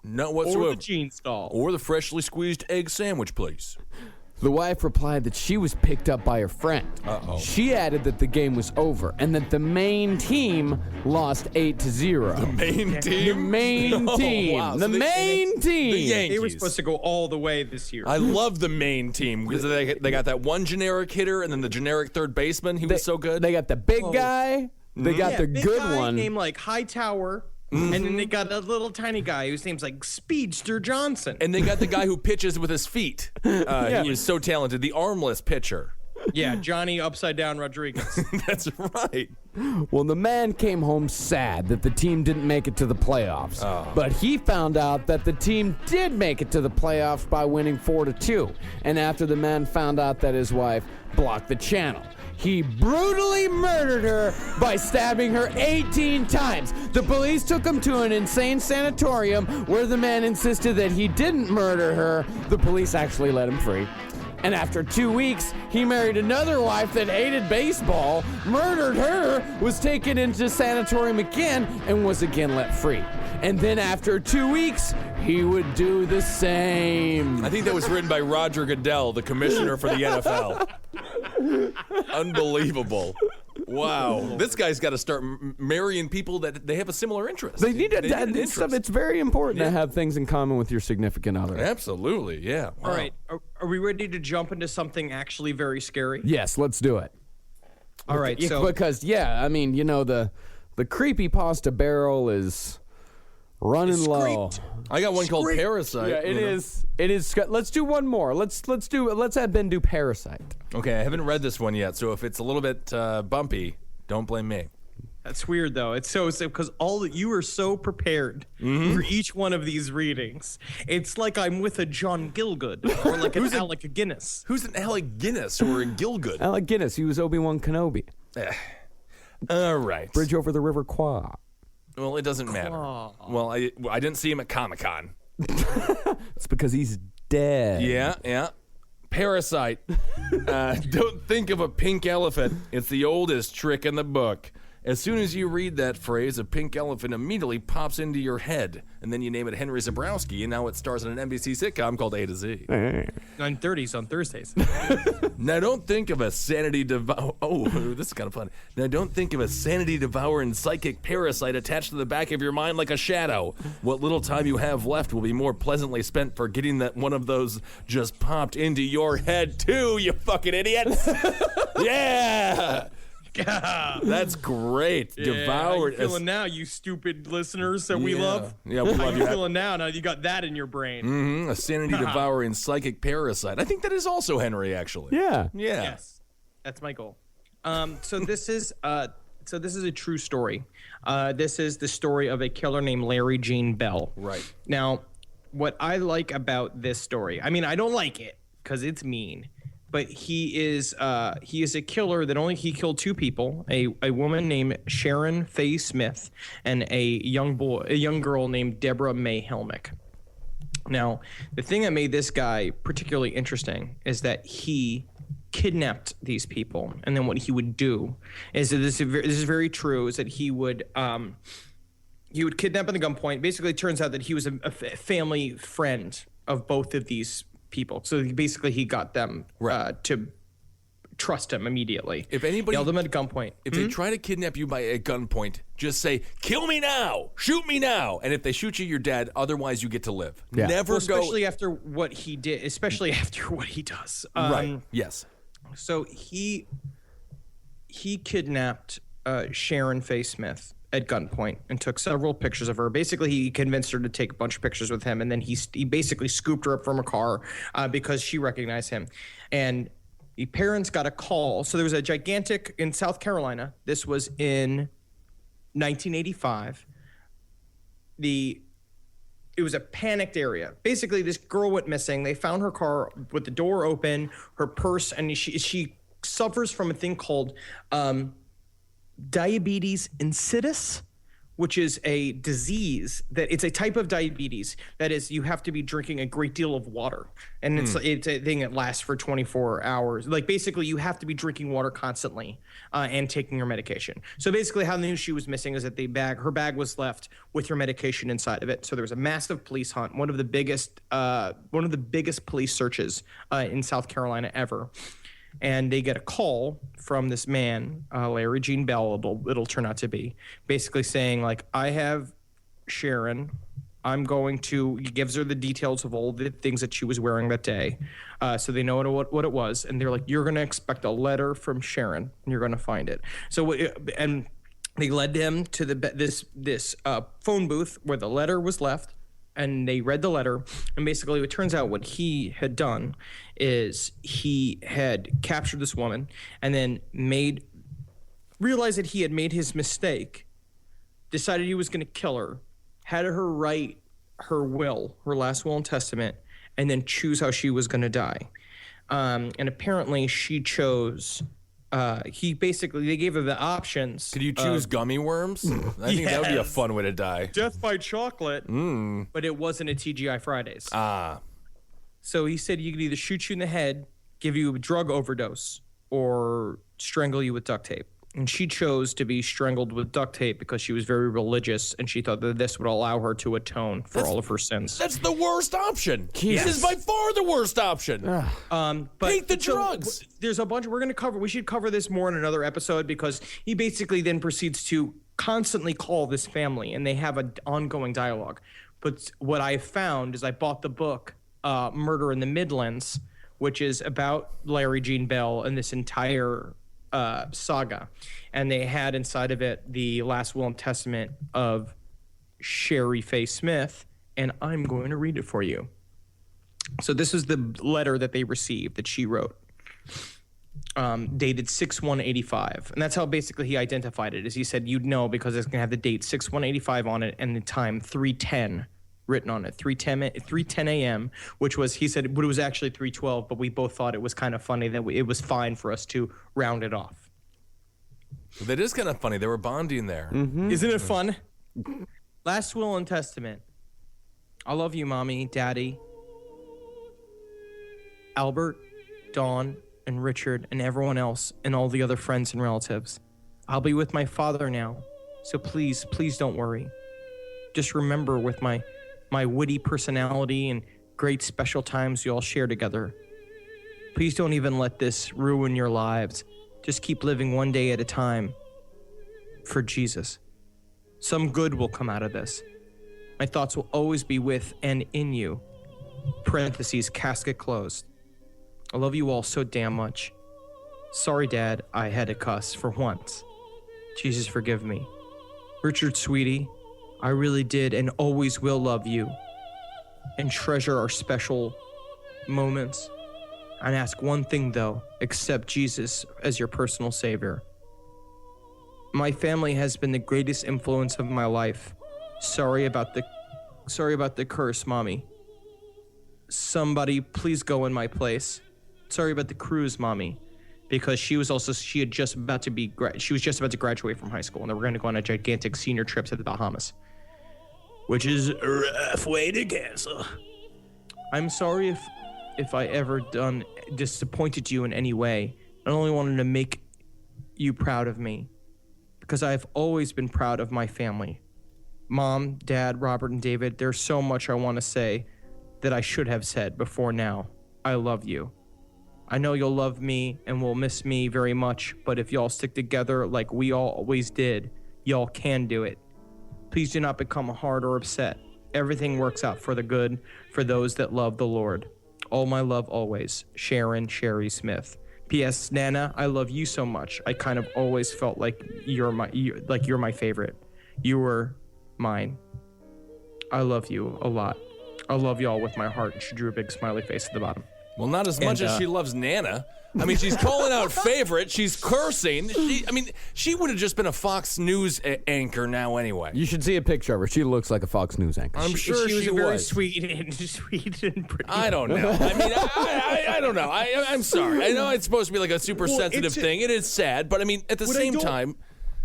not or whatsoever. the jean stall. Or the freshly squeezed egg sandwich place. The wife replied that she was picked up by her friend. Uh-oh. She added that the game was over and that the main team lost 8-0. The main The team? main Oh, team. wow. The So main team. The Yankees. They were supposed to go all the way this year. I love the main team because they got that one generic hitter and then the generic third baseman. He was so good. They got the big guy. They got the big good guy one. named like Hightower, and then they got a little tiny guy whose name's like Speedster Johnson. And they got the guy who pitches with his feet. He was so talented. The armless pitcher. Yeah, Johnny Upside Down Rodriguez. That's right. Well, the man came home sad that the team didn't make it to the playoffs. But he found out that the team did make it to the playoffs by winning 4-2. And after the man found out that his wife blocked the channel, he brutally murdered her by stabbing her 18 times. The police took him to an insane sanatorium where the man insisted that he didn't murder her. The police actually let him free. And after 2 weeks, he married another wife that hated baseball, murdered her, was taken into sanatorium again, and was again let free. And then after 2 weeks, he would do the same. I think that was written by Roger Goodell, the commissioner for the NFL. Unbelievable. Wow. This guy's got to start marrying people that they have a similar interest. They need an to. interest. It's very important to have things in common with your significant other. Absolutely, yeah. Wow. All right, are we ready to jump into something actually very scary? Yes, let's do it. All right, Yeah, so because I mean, the creepypasta barrel is running low. Scraped. I got one called Scrape. Parasite. Yeah, it you know. is. It is. Let's do one more. Let's have Ben do Parasite. Okay, I haven't read this one yet, so if it's a little bit bumpy, don't blame me. that's weird though. It's so because you are so prepared for each one of these readings. It's like I'm with a John Gielgud or like an Alec Guinness. Who's an Alec Guinness or a Gilgood? Alec Guinness. He was Obi-Wan Kenobi. All right. Bridge over the River Kwai. Well, it doesn't matter. Well, I didn't see him at Comic-Con. It's because he's dead. Yeah. Parasite. Don't think of a pink elephant. It's the oldest trick in the book. As soon as you read that phrase, a pink elephant immediately pops into your head, and then you name it Henry Zabrowski, and now it stars in an NBC sitcom called A to Z. 9:30s on Thursdays. Now don't think of a sanity Oh, this is kind of fun. Now don't think of a sanity-devouring psychic parasite attached to the back of your mind like a shadow. What little time you have left will be more pleasantly spent forgetting that one of those just popped into your head too, you fucking idiots. Yeah. That's great. Devoured. How you feeling now, you stupid listeners that we love? Yeah, we How love you you. feeling now? Now you got that in your brain. A sanity-devouring psychic parasite. I think that is also Henry, actually. Yeah. Yes, that's my goal. So this is a true story. This is the story of a killer named Larry Gene Bell. Right. Now, what I like about this story, I mean, I don't like it because it's mean. But he is a killer that he killed two people, a woman named Sharon Faye Smith and a young girl named Deborah May Helmick. Now, the thing that made this guy particularly interesting is that he kidnapped these people, and then what he would do is that this is very true, is that he would kidnap at the gunpoint. Basically, it turns out that he was a family friend of both of these people. So basically he got them to trust him immediately. If anybody held them at gunpoint. If they try to kidnap you by a gunpoint, just say, "Kill me now! Shoot me now!" And if they shoot you, you're dead. Otherwise, you get to live. Yeah. Never go. Especially after what he did. Especially after what he does. Right. Yes. So he kidnapped Sharon Faye Smith at gunpoint and took several pictures of her. Basically, he convinced her to take a bunch of pictures with him, and then he basically scooped her up from a car because she recognized him. And the parents got a call. So there was a gigantic in South Carolina. This was in 1985. It was a panicked area. Basically, this girl went missing. They found her car with the door open, her purse, and she suffers from a thing called diabetes insipidus, which is a disease it's a type of diabetes that is you have to be drinking a great deal of water, and it's a thing that lasts for 24 hours. Like basically you have to be drinking water constantly and taking your medication. So basically how they knew she was missing is that her bag was left with her medication inside of it. So there was a massive police hunt, one of the biggest police searches in South Carolina ever. And they get a call from this man, Larry Gene Bell, it'll turn out to be, basically saying, like, I have Sharon. He gives her the details of all the things that she was wearing that day. So they know what it was. And they're like, you're going to expect a letter from Sharon, and you're going to find it. So, and they led him to this phone booth where the letter was left. And they read the letter, and basically it turns out what he had done is he had captured this woman and then realized that he had made his mistake, decided he was going to kill her, had her write her last will and testament, and then choose how she was going to die. And apparently she chose... they gave her the options. Could you choose gummy worms? I think that would be a fun way to die. Death by chocolate. But it wasn't a TGI Fridays. So he said you could either shoot you in the head, give you a drug overdose, or strangle you with duct tape. And she chose to be strangled with duct tape because she was very religious, and she thought that this would allow her to atone for all of her sins. That's the worst option. This is by far the worst option. Take the drugs. There's a bunch we should cover this more in another episode, because he basically then proceeds to constantly call this family, and they have an ongoing dialogue. But what I found is I bought the book Murder in the Midlands, which is about Larry Gene Bell and this entire saga, and they had inside of it the last will and testament of Sherry Faye Smith, and I'm going to read it for you. So this is the letter that they received that she wrote, dated 6/1/85, and that's how basically he identified it. Is he said you'd know because it's gonna have the date 6/1/85 on it and the time 3:10 written on it, 3:10 a.m., which was, he said, but it was actually 3:12, but we both thought it was kind of funny that it was fine for us to round it off. That is kind of funny. They were bonding there. Isn't it fun? Last will and testament. I love you, Mommy, Daddy, Albert, Dawn, and Richard, and everyone else, and all the other friends and relatives. I'll be with my father now, so please, please don't worry. Just remember with my witty personality and great special times you all share together. Please don't even let this ruin your lives. Just keep living one day at a time for Jesus. Some good will come out of this. My thoughts will always be with and in you. Parentheses, casket closed. I love you all so damn much. Sorry, Dad, I had to cuss for once. Jesus, forgive me. Richard, sweetie, I really did and always will love you and treasure our special moments. And ask one thing, though, accept Jesus as your personal savior. My family has been the greatest influence of my life. Sorry about the curse, Mommy. Somebody please go in my place. Sorry about the cruise, Mommy, because she was just about to graduate from high school, and they were going to go on a gigantic senior trip to the Bahamas, which is a rough way to cancel. I'm sorry if I ever disappointed you in any way. I only wanted to make you proud of me, because I've always been proud of my family. Mom, Dad, Robert, and David, there's so much I want to say that I should have said before now. I love you. I know you'll love me and will miss me very much, but if y'all stick together like we all always did, y'all can do it. Please do not become hard or upset. Everything works out for the good for those that love the Lord. All my love always. Sharon Sherry Smith. P.S. Nana, I love you so much. I kind of always felt like you're my favorite. You were mine. I love you a lot. I love y'all with my heart. And she drew a big smiley face at the bottom. Well, not as much as she loves Nana. I mean, she's calling out favorite. She's cursing. She would have just been a Fox News anchor now anyway. You should see a picture of her. She looks like a Fox News anchor. I'm sure she was she a very was. sweet and pretty. I don't know. I mean, I don't know. I'm sorry. I know it's supposed to be like a super sensitive thing. It is sad, but I mean, at the same time,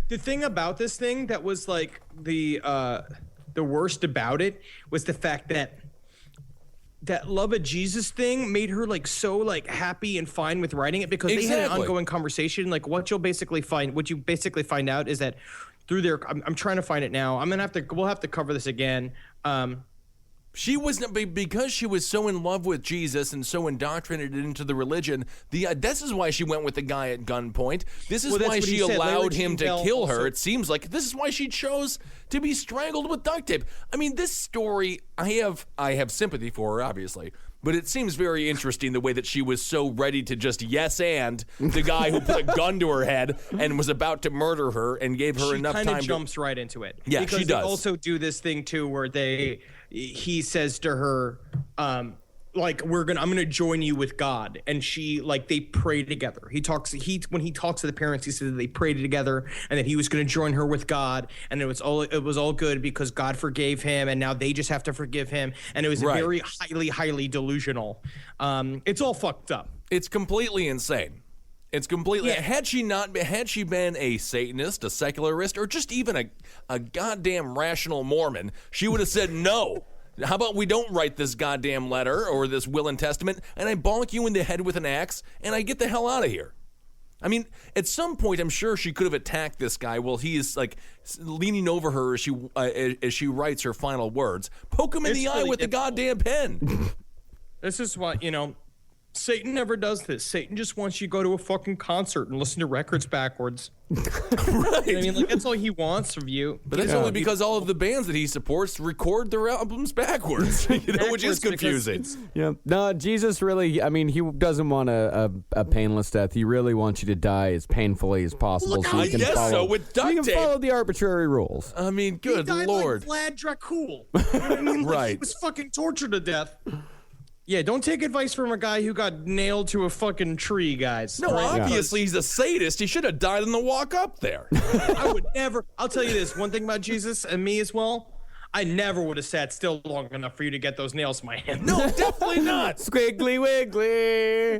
the thing about this thing that was like the worst about it was the fact that love of Jesus thing made her like so like happy and fine with writing it, because they had an ongoing conversation. Like what you basically find out is that through their, I'm trying to find it now. We'll have to cover this again. Because she was so in love with Jesus and so indoctrinated into the religion, this is why she went with the guy at gunpoint. This is why she allowed him to kill her. It seems like this is why she chose to be strangled with duct tape. I mean, this story, I have sympathy for her, obviously, but it seems very interesting the way that she was so ready to just yes and the guy who put a gun to her head and was about to murder her and gave her enough time. She kind of jumps right into it. Yeah, because she does. They also do this thing too where he says to her, like, I'm gonna join you with God, and she, like, they pray together. When he talks to the parents, he says that they prayed together and that he was gonna join her with God, and it was all good because God forgave him, and now they just have to forgive him, and it was very highly delusional. It's all fucked up. It's completely insane. It's completely. Yeah. Had she been a Satanist, a secularist, or just even a goddamn rational Mormon, she would have said no. How about we don't write this goddamn letter or this will and testament, and I bonk you in the head with an axe, and I get the hell out of here. I mean, at some point, I'm sure she could have attacked this guy while he is like leaning over her as she writes her final words. Poke him in the eye with the goddamn pen. This is what, Satan never does this. Satan just wants you to go to a fucking concert and listen to records backwards. Right. I mean, like, that's all he wants from you. But that's only because all of the bands that he supports record their albums backwards, which is confusing. Yeah. No, Jesus really, I mean, he doesn't want a painless death. He really wants you to die as painfully as possible. I guess so, with duct tape. You can follow the arbitrary rules. I mean, good he died Lord. like Vlad Dracul. You know what I mean? Like, Right. He was fucking tortured to death. Yeah, don't take advice from a guy who got nailed to a fucking tree, guys. No, obviously he's a sadist. He should have died on the walk up there. I would never. I'll tell you this. One thing about Jesus and me as well. I never would have sat still long enough for you to get those nails in my hand. No, definitely not. Squiggly wiggly.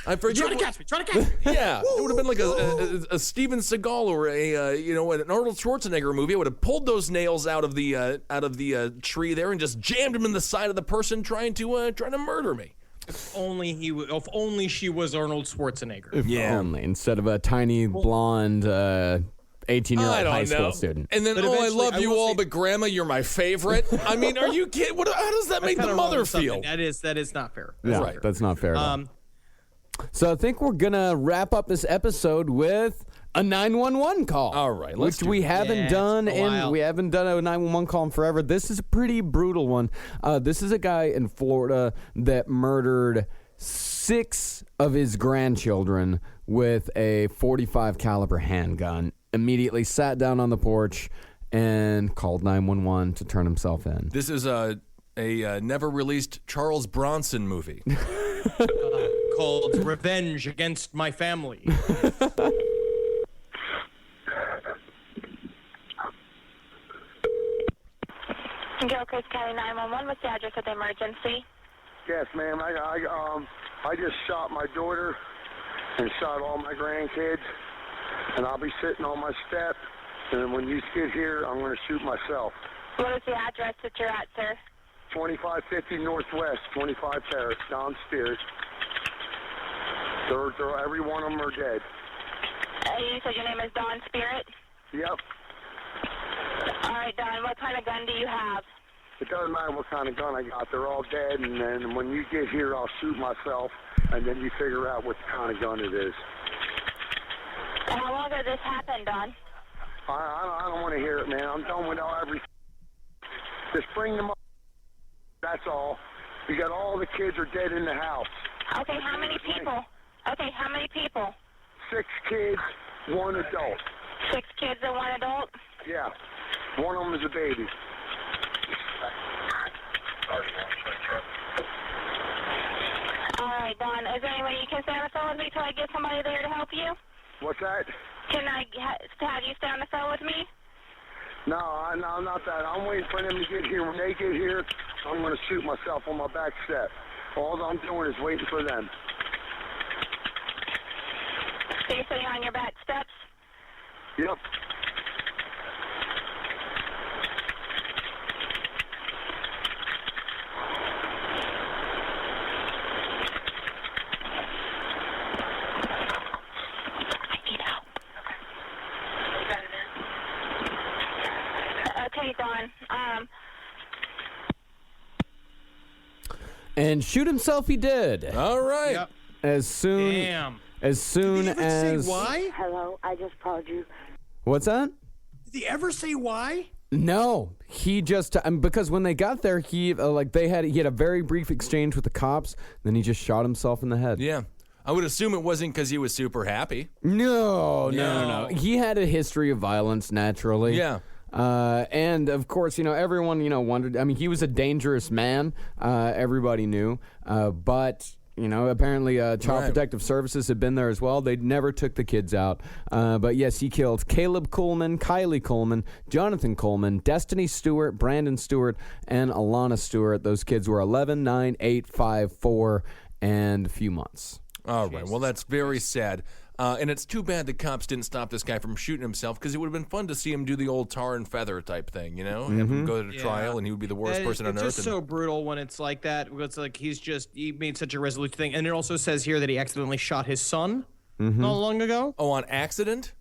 I forget. Trying to catch me. Trying to catch me. Yeah, it would have been like a Steven Seagal or an Arnold Schwarzenegger movie. I would have pulled those nails out of the tree there and just jammed them in the side of the person trying to murder me. If only she was Arnold Schwarzenegger. If only, instead of a tiny blonde 18-year-old high school student. And then, I love you all, but Grandma, you're my favorite. I mean, are you kidding? How does that make the mother feel? That is not fair. Yeah, Right. that's not fair at all. So I think we're going to wrap up this episode with a 911 call. All right, let's which we haven't done we haven't done a 911 call in forever. This is a pretty brutal one. This is a guy in Florida that murdered 6 of his grandchildren with a .45 caliber handgun. Immediately sat down on the porch and called 911 to turn himself in. This is a never released Charles Bronson movie. Called Revenge Against My Family. Gilchrist County 911, what's the address of the emergency? Yes, ma'am. I just shot my daughter and shot all my grandkids, and I'll be sitting on my step, and when you get here, I'm going to shoot myself. What is the address that you're at, sir? 2550 Northwest, 25 Terrace, Don Spears. Every one of them are dead. You said your name is Don Spirit? Yep. All right, Don, what kind of gun do you have? It doesn't matter what kind of gun I got. They're all dead, and then when you get here, I'll shoot myself, and then you figure out what kind of gun it is. How long ago this happened, Don? I don't want to hear it, man. I'm done with everything. Just bring them up. That's all. You got all the kids are dead in the house. Okay, how many people? 6 kids, 1 adult. 6 kids and 1 adult? Yeah. One of them is a baby. All right, Don, is there any way you can stay on the phone with me till I get somebody there to help you? What's that? Can I have you stay on the phone with me? No, not that. I'm waiting for them to get here. When they get here, I'm going to shoot myself on my back step. All I'm doing is waiting for them. So you're sitting on your back steps? Yep. Okay, Don. And shoot himself he did. All right. Yep. As soon Damn. as soon Did he ever as say why? Hello, I just called you. What's that? Did he ever say why? No, he just because when they got there, he had a very brief exchange with the cops. Then he just shot himself in the head. Yeah. I would assume it wasn't because he was super happy. No. No. He had a history of violence naturally. Yeah. And of course, everyone, wondered. I mean, he was a dangerous man. Everybody knew. But apparently, Child Protective Services had been there as well. They never took the kids out. But yes, he killed Caleb Coleman, Kylie Coleman, Jonathan Coleman, Destiny Stewart, Brandon Stewart, and Alana Stewart. Those kids were 11, 9, 8, 5, 4, and a few months. All right. Well, that's very sad. And it's too bad the cops didn't stop this guy from shooting himself, because it would have been fun to see him do the old tar and feather type thing, Have him go to trial, and he would be the worst person on earth. It's just so brutal when it's like that. It's like he made such a resolute thing. And it also says here that he accidentally shot his son not long ago. Oh, on accident?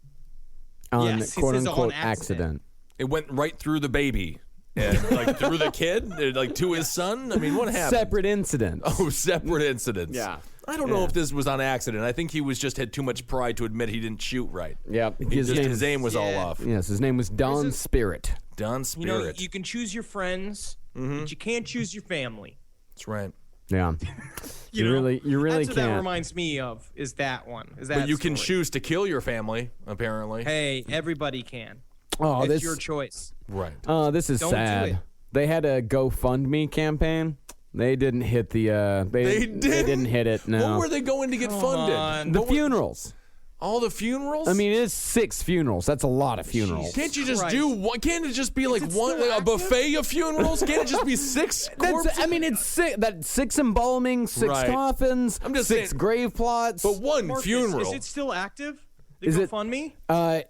On Yes, he quote says unquote on accident. It went right through the baby. And through the kid? To his son? I mean, what happened? Separate incidents. Oh, separate incidents. Yeah. I don't know if this was on accident. I think he had too much pride to admit he didn't shoot right. Yeah. His aim was all off. Yes, his name was Don Spirit. Don Spirit. You can choose your friends, but you can't choose your family. That's right. Yeah. You really That's what that can't. reminds me of is that one. But you can story. choose to kill your family, apparently. Hey, everybody can. Oh, It's this your choice. Right. Oh, this is Don't do sad. it. They had a GoFundMe campaign. They didn't hit the. They didn't hit it. No. What were they going to get funded? on. The funerals. All the funerals? I mean, it is 6 funerals. That's a lot of funerals. Can't you just Christ. do one? Can't it just be like it one still a buffet of funerals? Can't it just be 6 corpses? I mean, it's 6 embalming, 6 Right. coffins, I'm just 6 saying- grave plots. But one Marcus, funeral. Is it still active? The Is it- GoFundMe?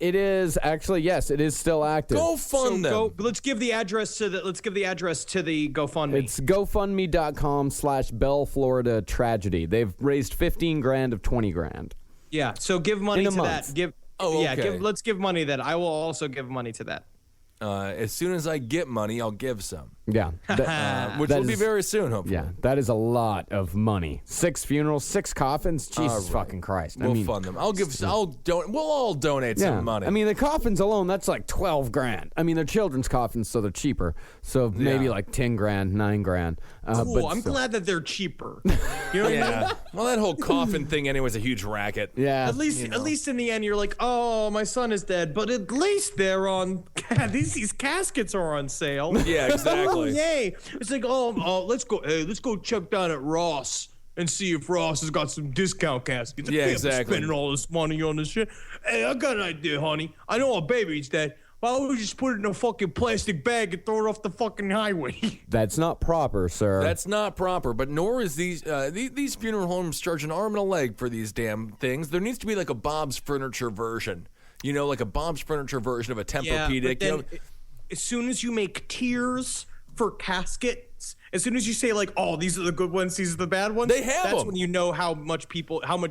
It is actually, yes, it is still active. Go fund them. Let's give the address to the GoFundMe. It's GoFundMe.com/Bell Florida Tragedy. They've raised $15,000 of $20,000. Yeah, so give money In a to month. that. okay. Let's give money to that. I will also give money to that. As soon as I get money, I'll give some. Yeah. Which That will be is- very soon, hopefully. Yeah, that is a lot of money. 6 funerals, 6 coffins. Jesus fucking Christ! We'll fund them. We'll all donate some money. I mean, the coffins alone, that's like $12,000. I mean, they're children's coffins, so they're cheaper. So maybe Yeah. like $10,000, $9,000. Cool. But I'm still. glad that they're cheaper. You know what I mean? yeah. Well, that whole coffin thing anyway is a huge racket. Yeah. At least in the end, you're like, oh, my son is dead, but at least they're on. These caskets are on sale. Yeah, Oh, exactly. yay! It's like, let's go. Hey, let's go check down at Ross and see if Ross has got some discount caskets. I Yeah, can't be exactly. Spending all this money on this shit. Hey, I got an idea, honey. I know our baby's dead. Why don't we just put it in a fucking plastic bag and throw it off the fucking highway? That's not proper, sir. That's not proper, but nor is these funeral homes charge an arm and a leg for these damn things. There needs to be like a Bob's Furniture version. You know, like a Bob's Furniture version of a Tempur-Pedic. but then you know? as soon as you make tiers for caskets, as soon as you say like, oh, these are the good ones, these are the bad ones, They have that's them. when you know how much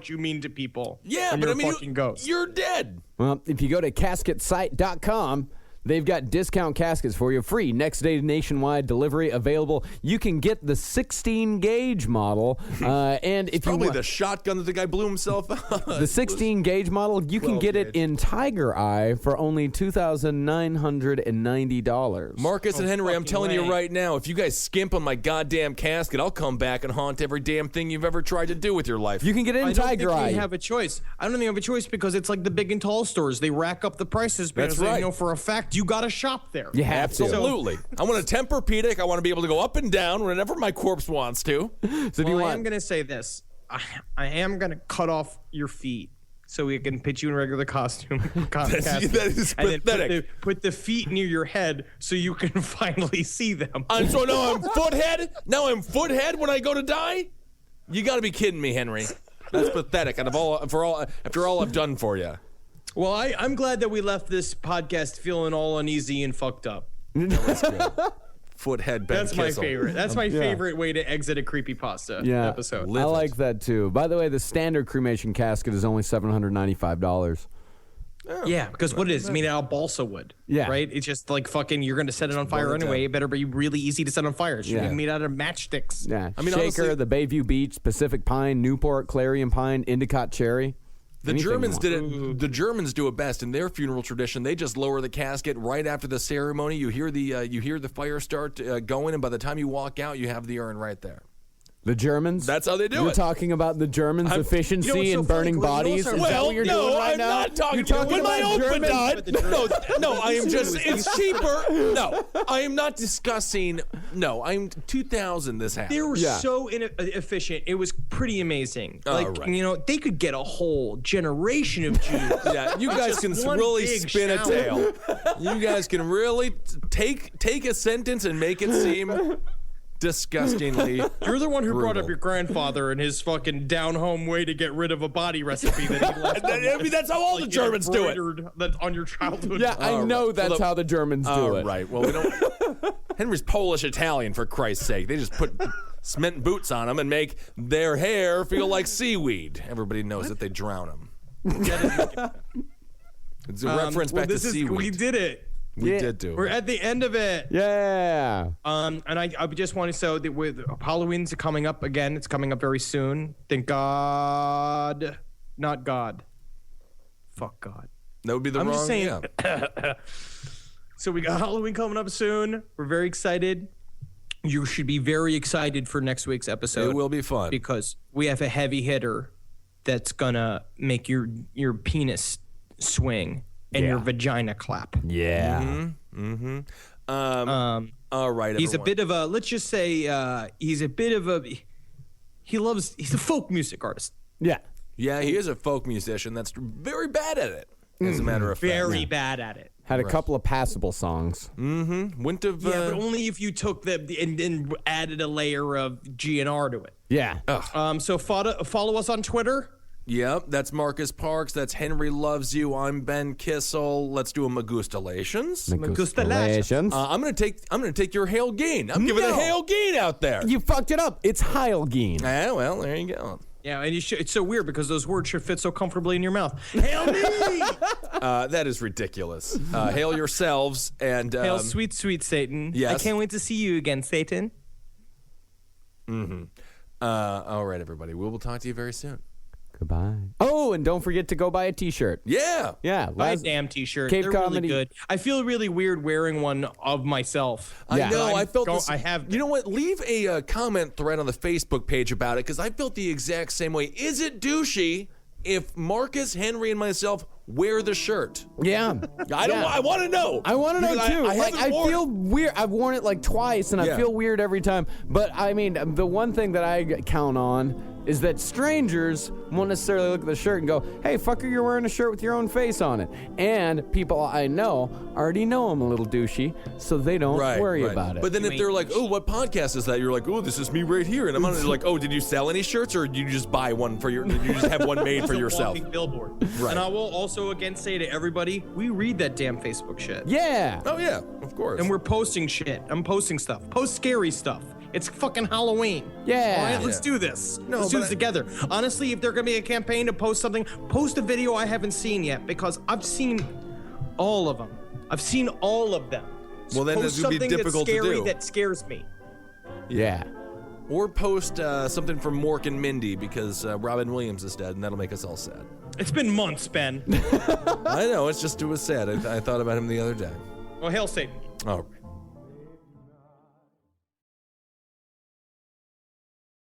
you mean to people. Yeah, when but you're I mean, a fucking ghost. you're dead. Well, if you go to casketsite.com, they've got discount caskets for you, free next day nationwide delivery available. You can get the 16 gauge model, and if you Probably want the shotgun that the guy blew himself out. the 16 gauge model, you can get it in Tiger Eye for only $2,990. Marcus and Henry, I'm fucking telling you way. right now, if you guys skimp on my goddamn casket, I'll come back and haunt every damn thing you've ever tried to do with your life. You can get it in I don't Tiger think Eye. we have a choice. I don't think we have a choice because it's like the big and tall stores. They rack up the prices because That's right. they know for a fact you got to shop there. You have to. Absolutely. I want a Tempur-Pedic. I want to be able to go up and down whenever my corpse wants to. So if you Well, I want, am going to say this. I am going to cut off your feet so we can put you in regular costume. Casket, that is and then pathetic. put the feet near your head so you can finally see them. And so now I'm foothead? Now I'm foothead when I go to die? You got to be kidding me, Henry. That's pathetic. And after all I've done for you. Well, I'm glad that we left this podcast feeling all uneasy and fucked up. Foothead Ben That's my Kissel. favorite. That's my favorite way to exit a creepypasta episode. I like that too. By the way, the standard cremation casket is only $795. Yeah, because what it is, made out of balsa wood. Yeah. Right? It's just like fucking, you're going to set it on fire burn it anyway. down. It better be really easy to set on fire. It should Yeah. be made out of matchsticks. Yeah, I mean, Shaker, honestly- the Bayview Beach, Pacific Pine, Newport, Clarion Pine, Endicott Cherry. The Anything Germans you did want. it. The Germans do it best in their funeral tradition. They just lower the casket right after the ceremony. You hear the fire start going, and by the time you walk out, you have the urn right there. The Germans? That's how they do You're it. talking about the Germans' efficiency you know what's so in funny? burning Well, you know bodies? what's Is so- that what you're doing right I'm now? not talking. You're talking when my about uncle Germans? died. No, I am just. It's cheaper. No, I am not discussing. No, I'm 2000. This happened. They were Yeah. so efficient. It was pretty amazing. Like, right. you know, they could get a whole generation of Jews. Yeah, you guys can one really big spin a shower. tale. You guys can really take a sentence and make it seem disgustingly. You're the one who brought brutal. up your grandfather and his fucking down-home way to get rid of a body recipe that he left. I mean, that's how all the Germans do it. embroidered that on your childhood. Yeah, I know that's Well, how the Germans do it. Right. Well, we don't. Henry's Polish Italian, for Christ's sake. They just put cement boots on them and make their hair feel like seaweed. Everybody knows that they drown them. It's a reference back to seaweed. We did it. We Yeah. did do We're it. at the end of it. Yeah. And I just want to say that with Halloween's coming up again. It's coming up very soon. Thank God, not God. Fuck God. That would be the I'm wrong. just saying. Yeah. So we got Halloween coming up soon. We're very excited. You should be very excited for next week's episode. It will be fun. because we have a heavy hitter that's gonna make your penis swing and your vagina clap. Yeah. All right. He's a everyone. bit of a, let's just say, he's a folk music artist. Yeah. Yeah, he is a folk musician that's very bad at it, as a matter of fact. Very bad at it. Had a couple of passable songs. Wouldn't have... Yeah, but only if you took and added a layer of GNR to it. Yeah. So follow us on Twitter. Yep, that's Marcus Parks. That's Henry Loves You. I'm Ben Kissel. Let's do a Magustalations. Magustalations. I'm gonna take your Hail Gain. I'm giving a Hail Gain out there. You fucked it up. It's Heilgeen. Ah, well, there you go. Yeah, and it's so weird because those words should fit so comfortably in your mouth. Hail me! That is ridiculous. Hail yourselves and Hail, sweet, sweet Satan. Yes. I can't wait to see you again, Satan. all right, everybody. We will talk to you very soon. Goodbye. Oh, and don't forget to go buy a T-shirt. Yeah. Yeah. Buy a damn T-shirt. Cape They're Comedy. really good. I feel really weird wearing one of myself. Yeah. I know. I felt Go- this. I have- You know what? Leave a comment thread on the Facebook page about it because I felt the exact same way. Is it douchey if Marcus, Henry, and myself wear the shirt? Yeah. I want to know. I want to know Because too. I worn feel weird. I've worn it like twice, and I Yeah. feel weird every time. But I mean, the one thing that I count on is that strangers won't necessarily look at the shirt and go, "Hey, fucker, you're wearing a shirt with your own face on it." And people I know already know I'm a little douchey, so they don't worry about it. But then if they're like, "Oh, what podcast is that?" You're like, "Oh, this is me right here," and I'm on it. Like, "Oh, did you sell any shirts, or did you just buy one for your? Did you just have one made for It's a yourself?" walking billboard. Right. And I will also again say to everybody, we read that damn Facebook shit. yeah. Oh yeah, of course. And we're posting shit. I'm posting stuff. Post scary stuff. It's fucking Halloween. Yeah. All right, let's Yeah. do this. No, let's do but this together. Honestly, if there's gonna be a campaign to post something, post a video I haven't seen yet because I've seen all of them. I've seen all of them. Well, then post this would be something difficult to that's scary do. that scares me. Yeah. Or post something from Mork and Mindy because Robin Williams is dead, and that'll make us all sad. It's been months, Ben. I know. It was sad. I thought about him the other day. Well, hail Satan. All right.